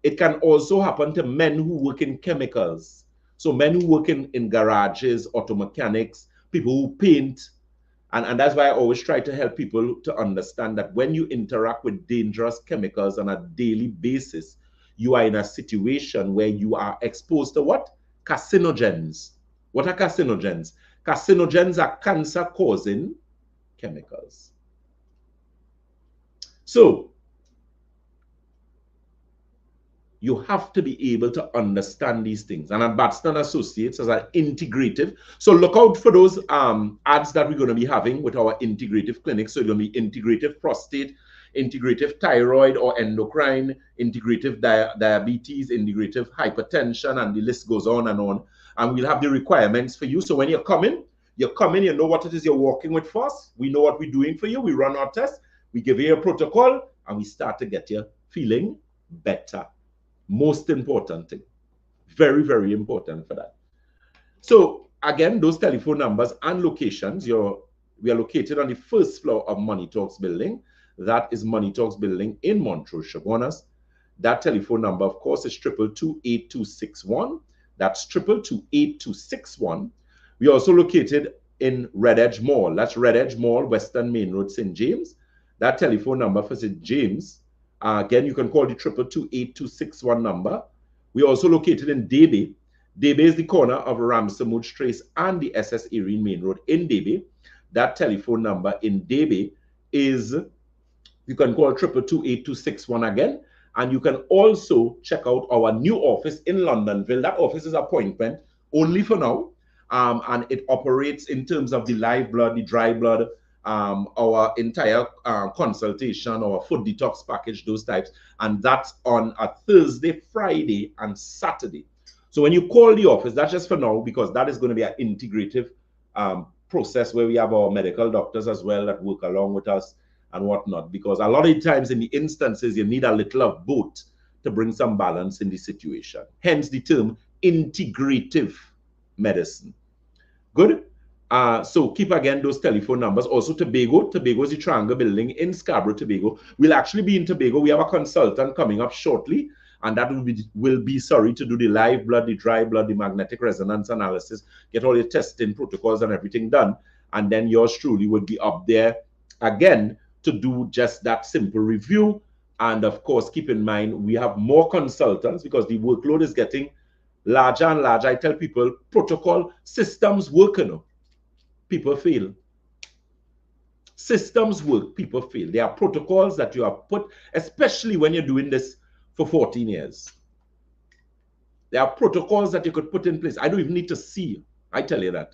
Speaker 1: It can also happen to men who work in chemicals. So men who work in garages, auto mechanics, people who paint. And that's why I always try to help people to understand that when you interact with dangerous chemicals on a daily basis, you are in a situation where you are exposed to what? Carcinogens. What are carcinogens? Carcinogens are cancer-causing chemicals. So, you have to be able to understand these things. And at Batson Associates as an integrative, so look out for those ads that we're going to be having with our integrative clinics. So it's going to be integrative prostate, integrative thyroid or endocrine, integrative diabetes, integrative hypertension, and the list goes on. And we'll have the requirements for you. So when you come in, you know what it is you're working with first. We know what we're doing for you. We run our tests, we give you a protocol, and we start to get you feeling better. Most important thing. Very, very important for that. So again, those telephone numbers and locations, we are located on the first floor of Money Talks building. That is Money Talks building in Montrose, Chaguanas. That telephone number, of course, is 222-8261. That's 222-8261. We are also located in Red Edge Mall. That's Red Edge Mall, Western Main Road, St. James. That telephone number for St. James, again, you can call the 222-8261 number. We are also located in Debe. Debe is the corner of Ramsamud Trace and the SS Erin Main Road in Debe. That telephone number in Debe is, you can call 222-8261 again. And you can also check out our new office in Londonville. That office is appointment only for now. And it operates in terms of the live blood, the dry blood, our entire consultation, our food detox package, those types. And that's on a Thursday, Friday, and Saturday. So when you call the office, that's just for now, because that is going to be an integrative process where we have our medical doctors as well that work along with us and whatnot. Because a lot of times in the instances, you need a little of both to bring some balance in the situation. Hence the term integrative medicine. Good. So keep again those telephone numbers. Also Tobago. Tobago is the Triangle Building in Scarborough, Tobago. We'll actually be in Tobago. We have a consultant coming up shortly, and that will be sorry to do the live blood, the dry blood, the magnetic resonance analysis, get all your testing protocols and everything done. And then yours truly would be up there again to do just that simple review. And of course, keep in mind, we have more consultants because the workload is getting larger and larger. I tell people, protocol systems work, you know. People fail. Systems work, people fail. There are protocols that you have put, especially when you're doing this for 14 years. There are protocols that you could put in place. I don't even need to see you. I tell you that.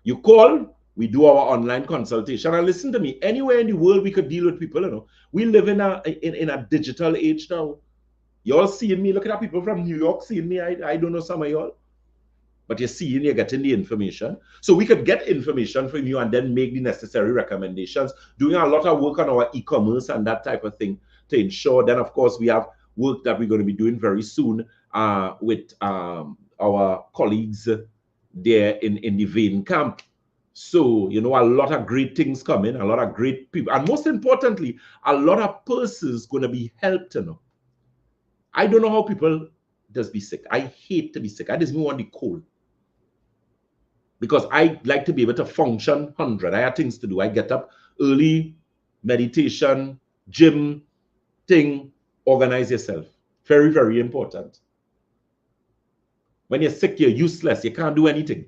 Speaker 1: You call, we do our online consultation. And listen to me, anywhere in the world we could deal with people, you know. We live in a digital age now. Y'all seeing me, look at people from New York seeing me. I don't know some of y'all. But you're seeing, you're getting the information. So we could get information from you and then make the necessary recommendations, doing a lot of work on our e-commerce and that type of thing to ensure. Then, of course, we have work that we're going to be doing very soon with our colleagues there in the vein camp. So, you know, a lot of great things coming, a lot of great people. And most importantly, a lot of persons going to be helped, you know. I don't know how people just be sick. I hate to be sick. I just want the cold. Because I like to be able to function 100. I have things to do. I get up early, meditation, gym, thing, organize yourself. Very, very important. When you're sick, you're useless. You can't do anything.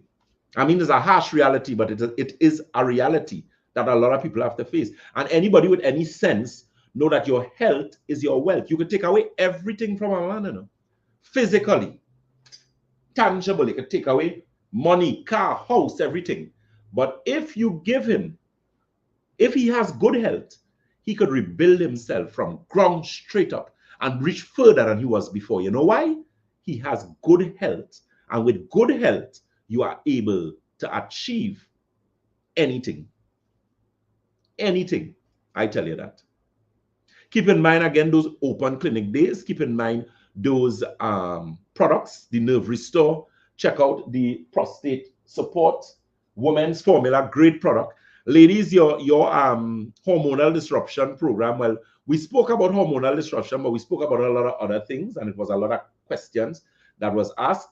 Speaker 1: I mean, it's a harsh reality, but it is a reality that a lot of people have to face. And anybody with any sense know that your health is your wealth. You can take away everything from a man, you know. Physically, tangible, you can take away money, car, house, everything. But if you give him, if he has good health, he could rebuild himself from ground straight up and reach further than he was before. You know why? He has good health. And with good health, you are able to achieve anything. Anything. I tell you that. Keep in mind, again, those open clinic days. Keep in mind those products, the Nerve Restore. Check out the prostate support, women's formula, great product. Ladies, your hormonal disruption program, well, we spoke about hormonal disruption, but we spoke about a lot of other things, and it was a lot of questions that was asked.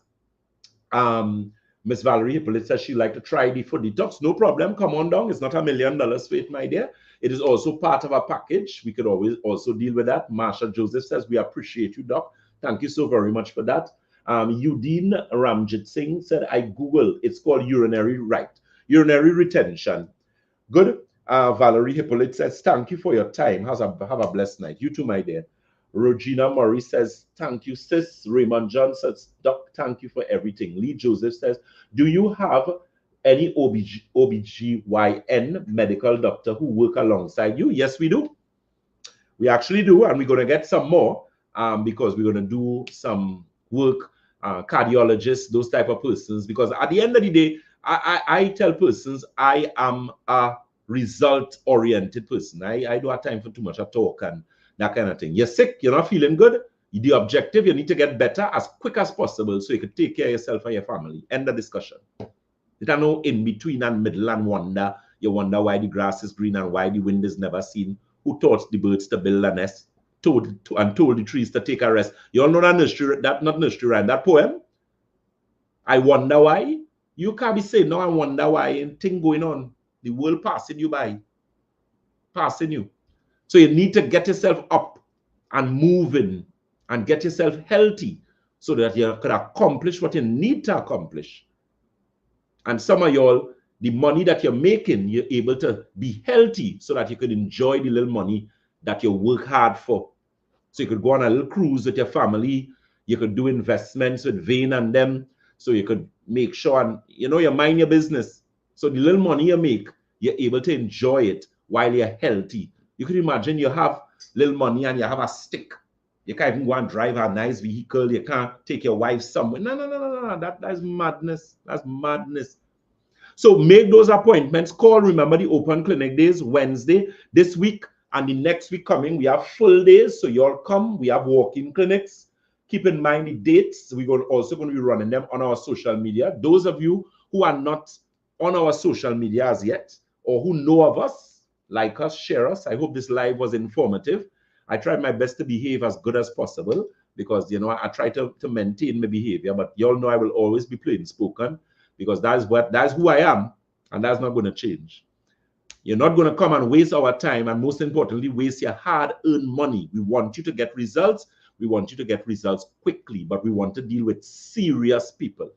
Speaker 1: Miss Valerie Hippolyte says she'd like to try the foot detox. No problem. Come on down. It's not $1 million for it, my dear. It is also part of our package. We could always also deal with that. Marsha Joseph says, we appreciate you, Doc. Thank you so very much for that. Udine Ramjit Singh said, I Google. It's called urinary retention. Good. Valerie Hippolyte says, thank you for your time. Have a blessed night. You too, my dear. Regina Murray says, thank you, sis. Raymond John says, Doc, thank you for everything. Lee Joseph says, do you have any OBGYN medical doctor who work alongside you? Yes, we do. We actually do, and we're going to get some more because we're going to do some work, cardiologists, those type of persons, because at the end of the day, I tell persons I am a result-oriented person. I don't have time for too much talk and that kind of thing. You're sick, you're not feeling good. The objective, you need to get better as quick as possible so you can take care of yourself and your family. End of discussion. There's no in between and middle and wonder. You wonder why the grass is green and why the wind is never seen. Who taught the birds to build a nest? Told the trees to take a rest. You all know that nursery, that not nursery rhyme, that poem? I wonder why. You can't be saying, no, I wonder why, and thing going on. The world passing you by. Passing you. So you need to get yourself up and moving and get yourself healthy so that you can accomplish what you need to accomplish. And some of y'all, the money that you're making, you're able to be healthy so that you can enjoy the little money that you work hard for. So you could go on a little cruise with your family. You could do investments with Vane and them. So you could make sure, and you mind your business. So the little money you make, you're able to enjoy it while you're healthy. You can imagine you have little money and you have a stick. You can't even go and drive a nice vehicle. You can't take your wife somewhere. No. That's madness. That's madness. So make those appointments. Call. Remember the open clinic days, Wednesday, this week, and the next week coming. We have full days. So you all come. We have walk-in clinics. Keep in mind the dates. We're also going to be running them on our social media. Those of you who are not on our social media as yet, or who know of us, like us, share us. I hope this live was informative. I tried my best to behave as good as possible because, I try to maintain my behavior, but you all know I will always be plain spoken because that's who I am, and that's not going to change. You're not going to come and waste our time, and most importantly, waste your hard-earned money. We want you to get results. We want you to get results quickly, but we want to deal with serious people.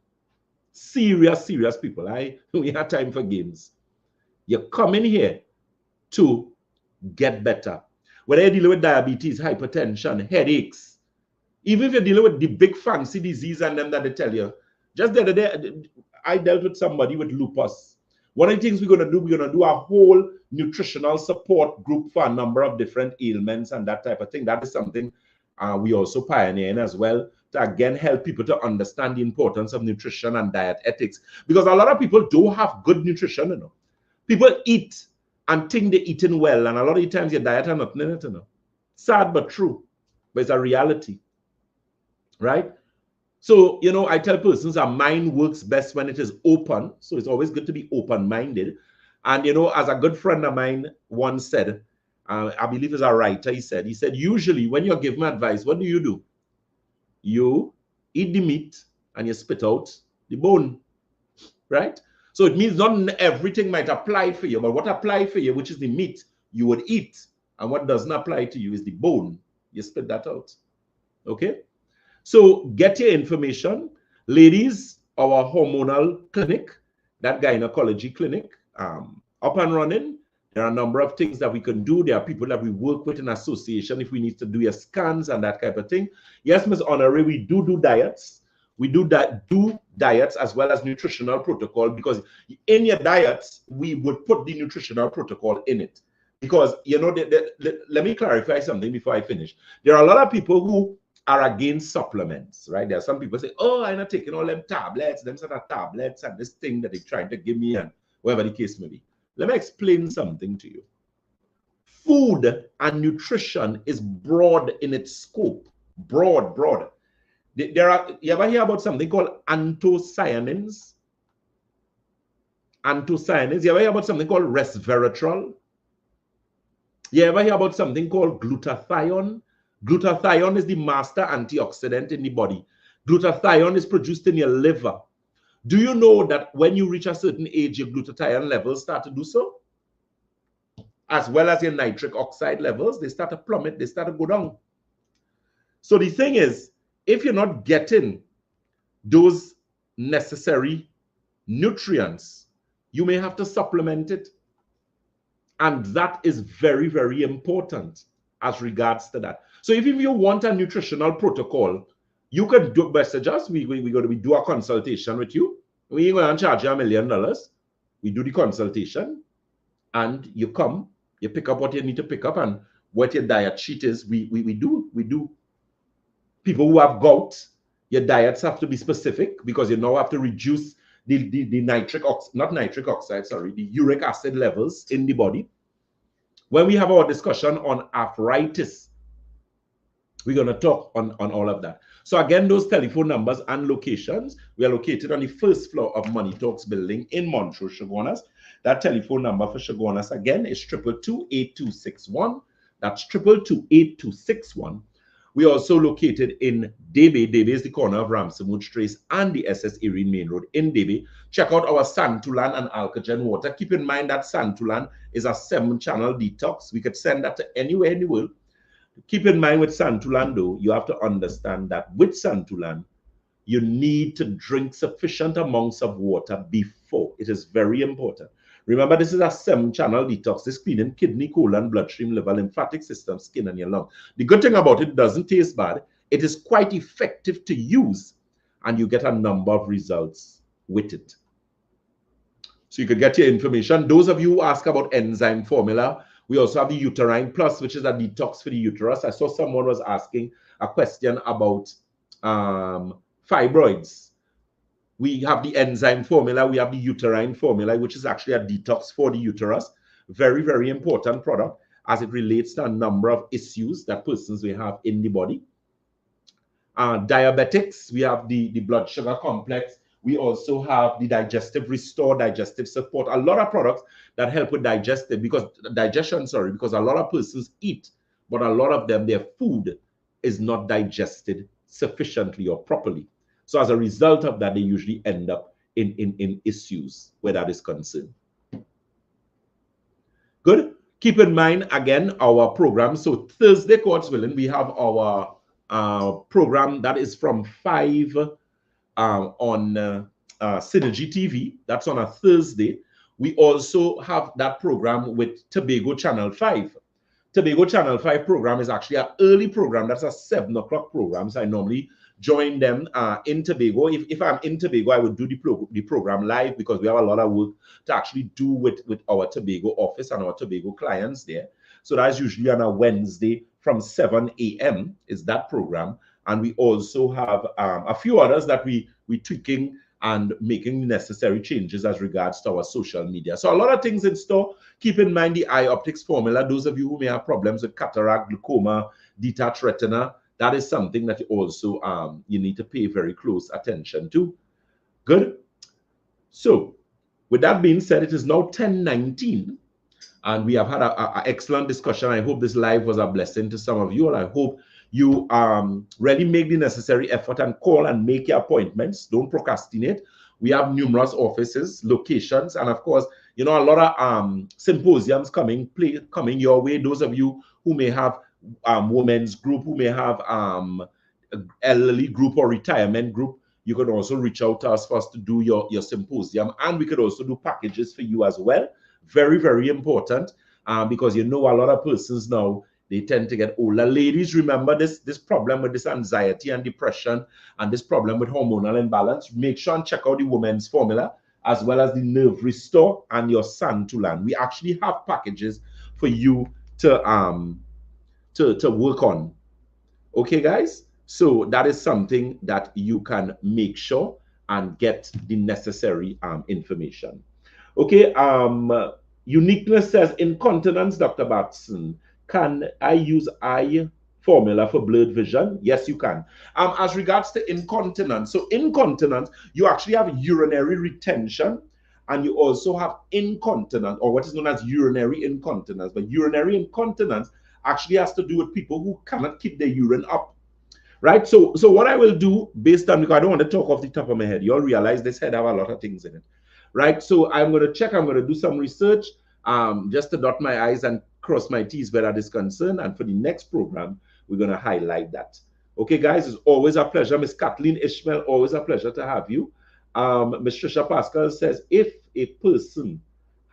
Speaker 1: Serious people. We have time for games. You come in here to get better. Whether you're dealing with diabetes, hypertension, headaches, even if you're dealing with the big fancy disease and them that they tell you. Just the other day, I dealt with somebody with lupus. One of the things we're going to do a whole nutritional support group for a number of different ailments and that type of thing. That is something we also pioneer in as well, to again help people to understand the importance of nutrition and diet ethics. Because a lot of people don't have good nutrition, People eat and think they're eating well, and a lot of the times your diet are nothing in it, Sad but true, but it's a reality, right? So, I tell persons our mind works best when it is open, so it's always good to be open-minded. And, as a good friend of mine once said, I believe he's a writer, he said, usually when you're given advice, what do? You eat the meat and you spit out the bone, right? So it means not everything might apply for you, but what applies for you, which is the meat, you would eat. And what doesn't apply to you is the bone. You spit that out. Okay? So get your information. Ladies, our hormonal clinic, that gynecology clinic, up and running. There are a number of things that we can do. There are people that we work with in association if we need to do your scans and that type of thing. Yes, Ms. Honoré, we do diets. We do diets as well as nutritional protocol, because in your diets, we would put the nutritional protocol in it. Because, let me clarify something before I finish. There are a lot of people who are against supplements, right? There are some people say, oh, I'm not taking all them tablets, them sort of tablets and this thing that they're trying to give me and whatever the case may be. Let me explain something to you. Food and nutrition is broad in its scope. Broad. You ever hear about something called anthocyanins? Anthocyanins. You ever hear about something called resveratrol? You ever hear about something called glutathione? Glutathione is the master antioxidant in the body. Glutathione is produced in your liver. Do you know that when you reach a certain age, your glutathione levels start to do so? As well as your nitric oxide levels, they start to plummet, they start to go down. So the thing is, if you're not getting those necessary nutrients, you may have to supplement it. And that is very, very important as regards to that. So if you want a nutritional protocol, you can message us. We're going to do a consultation with you. We ain't going to charge you $1 million. We do the consultation, and you come, you pick up what you need to pick up, and what your diet sheet is, we do. People who have gout, your diets have to be specific because you now have to reduce the uric acid levels in the body. When we have our discussion on arthritis, we're going to talk on all of that. So again, those telephone numbers and locations, we are located on the first floor of Money Talks building in Menstrual, Chaguanas. That telephone number for Chaguanas again is 222-8261. That's 222-8261. We are also located in Debe. Debe is the corner of Ramsamud Trace and the SS Erin Main Road in Debe. Check out our Santulan and Alkagen water. Keep in mind that Santulan is a 7-channel detox. We could send that to anywhere in the world. Keep in mind with Santulan, though, you have to understand that with Santulan, you need to drink sufficient amounts of water before. It is very important. Remember, this is a 7-channel detox. This cleaning kidney, colon, bloodstream, liver, lymphatic system, skin, and your lung. The good thing about it doesn't taste bad. It is quite effective to use, and you get a number of results with it. So you could get your information. Those of you who ask about enzyme formula, we also have the Uterine Plus, which is a detox for the uterus. I saw someone was asking a question about fibroids. We have the enzyme formula. We have the uterine formula, which is actually a detox for the uterus. Very, very important product as it relates to a number of issues that persons may have in the body. Diabetics, we have the blood sugar complex. We also have the digestive restore, digestive support. A lot of products that help with digestion, because a lot of persons eat, but a lot of them, their food is not digested sufficiently or properly. So as a result of that, they usually end up in issues where that is concerned. Good. Keep in mind, again, our program. So Thursday, God's willing, we have our program that is from 5 on Synergy TV. That's on a Thursday. We also have that program with Tobago Channel 5. Tobago Channel 5 program is actually an early program. That's a 7 o'clock program. So I normally join them in Tobago. If I'm in Tobago, I would do the program live because we have a lot of work to actually do with our Tobago office and our Tobago clients there. So that's usually on a Wednesday from 7 a.m. is that program. And we also have a few others that we're tweaking and making necessary changes as regards to our social media. So a lot of things in store. Keep in mind the eye optics formula. Those of you who may have problems with cataract, glaucoma, detached retina, that is something that you also you need to pay very close attention to. Good. So with that being said, it is now 10:19, and we have had an excellent discussion. I hope this live was a blessing to some of you, and I hope you really make the necessary effort and call and make your appointments. Don't procrastinate. We have numerous offices, locations, and of course, you know, a lot of symposiums coming your way. Those of you who may have women's group, who may have elderly group or retirement group, you can also reach out to us for us to do your symposium, and we could also do packages for you as well. Very, very important, because you know a lot of persons now, they tend to get older. Ladies, remember this problem with this anxiety and depression and this problem with hormonal imbalance. Make sure and check out the women's formula as well as the nerve restore and your Santulan. We actually have packages for you to work on. Okay, guys? So that is something that you can make sure and get the necessary information. Okay, Uniqueness says, incontinence, Dr. Batson. Can I use eye formula for blurred vision? Yes, you can. As regards to incontinence, so incontinence, you actually have urinary retention, and you also have incontinence, or what is known as urinary incontinence. But urinary incontinence actually has to do with people who cannot keep their urine up. right? So what I will do based on, because I don't want to talk off the top of my head. You all realize this head have a lot of things in it, right? So I'm going to check. I'm going to do some research, just to dot my I's and cross my T's where that is concerned. And for the next program, we're going to highlight that. Okay, guys, it's always a pleasure. Miss Kathleen Ishmael, always a pleasure to have you. Ms. Trisha Pascal says, if a person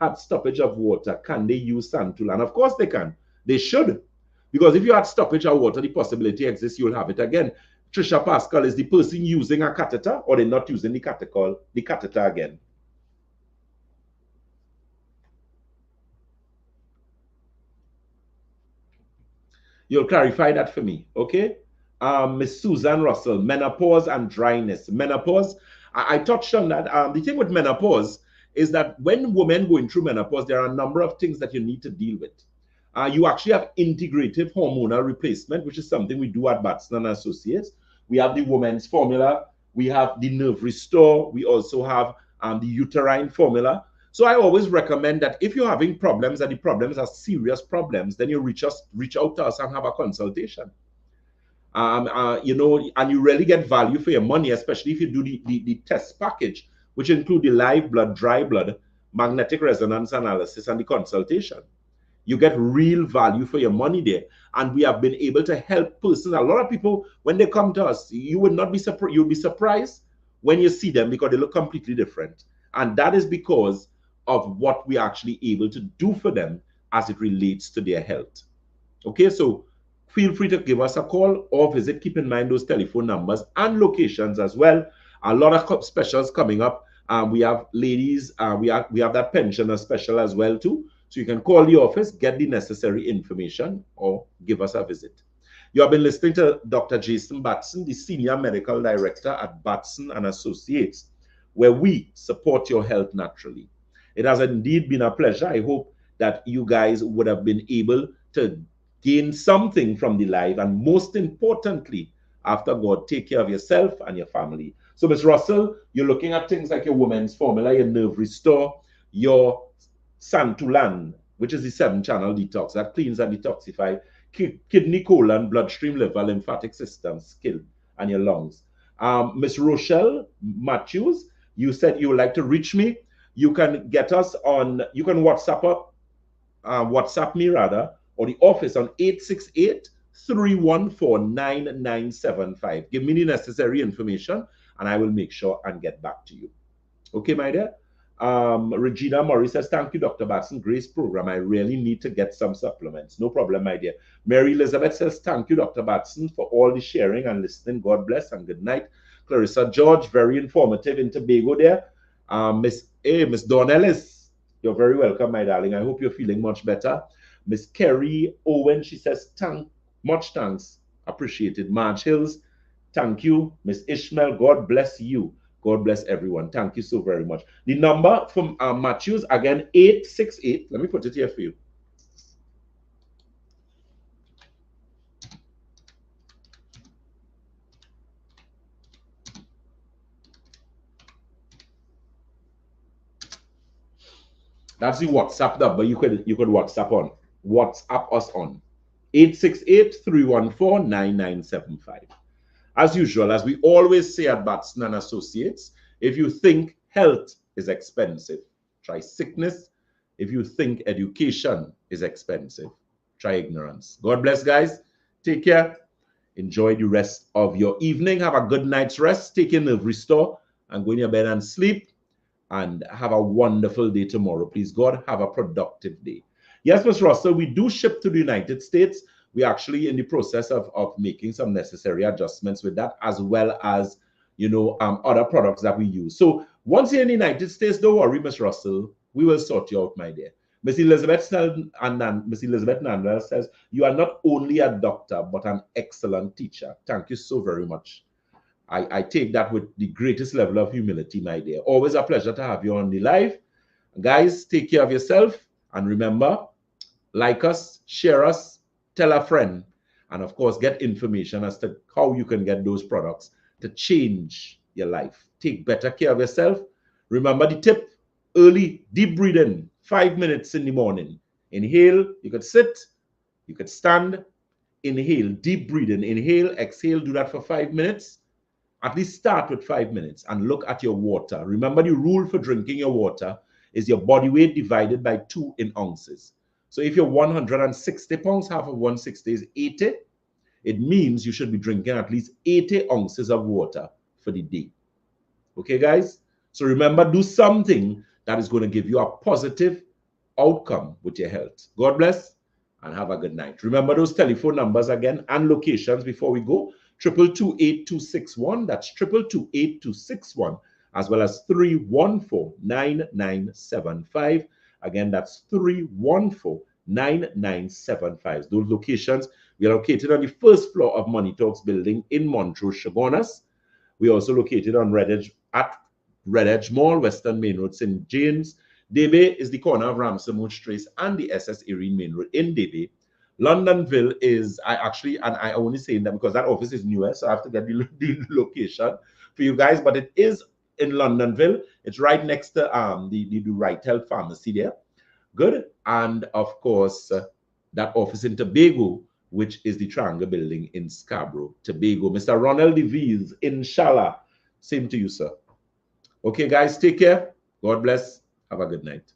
Speaker 1: had stoppage of water, can they use Santul? And of course they can. They should. Because if you had stoppage of water, the possibility exists you'll have it again. Trisha Pascal, is the person using a catheter or they're not using the catheter again? You'll clarify that for me, okay? Miss Susan Russell, menopause and dryness. Menopause, I touched on that. The thing with menopause is that when women going through menopause, there are a number of things that you need to deal with. You actually have integrative hormonal replacement, which is something we do at Batson and Associates. We have the women's formula. We have the nerve restore. We also have the uterine formula. So I always recommend that if you're having problems and the problems are serious problems, then you reach out to us and have a consultation. You know, and you really get value for your money, especially if you do the test package, which include the live blood, dry blood, magnetic resonance analysis, and the consultation. You get real value for your money there. And we have been able to help persons. A lot of people, when they come to us, you would not be surprised. You'll be surprised when you see them because they look completely different. And that is because of what we're actually able to do for them as it relates to their health. Okay, so feel free to give us a call or visit. Keep in mind those telephone numbers and locations as well. A lot of specials coming up. We have ladies, we have that pensioner special as well too. So you can call the office, get the necessary information, or give us a visit. You have been listening to Dr. Jason Batson, the Senior Medical Director at Batson and Associates, where we support your health naturally. It has indeed been a pleasure. I hope that you guys would have been able to gain something from the live, and most importantly, after God, take care of yourself and your family. So, Ms. Russell, you're looking at things like your women's formula, your nerve restore, your Santulan, which is the 7-channel detox that cleans and detoxifies kidney, colon, bloodstream, liver, lymphatic system, skin, and your lungs. Ms. Rochelle Matthews, you said you would like to reach me. You can get us on, you can WhatsApp me rather, or the office on 868-314-9975. Give me the necessary information and I will make sure and get back to you. Okay, my dear? Regina Murray says, thank you, Dr. Batson. Grace program. I really need to get some supplements. No problem, my dear. Mary Elizabeth says, thank you, Dr. Batson, for all the sharing and listening. God bless and good night. Clarissa George, very informative in Tobago there. Miss Dawn Ellis, you're very welcome, my darling. I hope you're feeling much better. Miss Kerry Owen, she says, much thanks. Appreciated. Marge Hills, thank you. Miss Ishmael, God bless you. God bless everyone. Thank you so very much. The number from Matthews, again, 868. Let me put it here for you. That's the WhatsApp number you could WhatsApp us on. 868-314-9975. As usual, as we always say at Batson and Associates, if you think health is expensive, try sickness. If you think education is expensive, try ignorance. God bless, guys. Take care. Enjoy the rest of your evening. Have a good night's rest. Take your nerve restore and go in your bed and sleep. And have a wonderful day tomorrow. Please, God, have a productive day. Yes, Ms. Russell, we do ship to the United States. We're actually in the process of making some necessary adjustments with that, as well as, you know, other products that we use. So once you're in the United States, don't worry, Ms. Russell, we will sort you out, my dear. Miss Elizabeth Nandel says, you are not only a doctor, but an excellent teacher. Thank you so very much. I take that with the greatest level of humility, my dear. Always a pleasure to have you on the live. Guys, take care of yourself. And remember, like us, share us, tell a friend, and of course, get information as to how you can get those products to change your life. Take better care of yourself. Remember the tip, early, deep breathing, 5 minutes in the morning. Inhale, you could sit, you could stand, inhale, deep breathing, inhale, exhale, do that for 5 minutes. At least start with 5 minutes and look at your water. Remember, the rule for drinking your water is your body weight divided by 2 in ounces. So if you're 160 pounds, half of 160 is 80. It means you should be drinking at least 80 ounces of water for the day. Okay, guys? So remember, do something that is going to give you a positive outcome with your health. God bless and have a good night. Remember those telephone numbers again and locations before we go. 222-8261. That's 222-8261, as well as 314-9975. Again, that's 314-9975. Those locations, we are located on the first floor of Money Talks building in Montrose, Chaguanas. We are also located on Red Edge Mall, Western Main Road, St. James. Debe is the corner of Ramsey Trace and the SS Erin Main Road in Debe. Londonville is, I only say that because that office is newer, so I have to get the location for you guys, but it is in Londonville. It's right next to the Right Health Pharmacy there. Good. And of course, that office in Tobago, which is the Triangle Building in Scarborough, Tobago. Mr. Ronald DeVries, inshallah. Same to you, sir. Okay, guys, take care. God bless. Have a good night.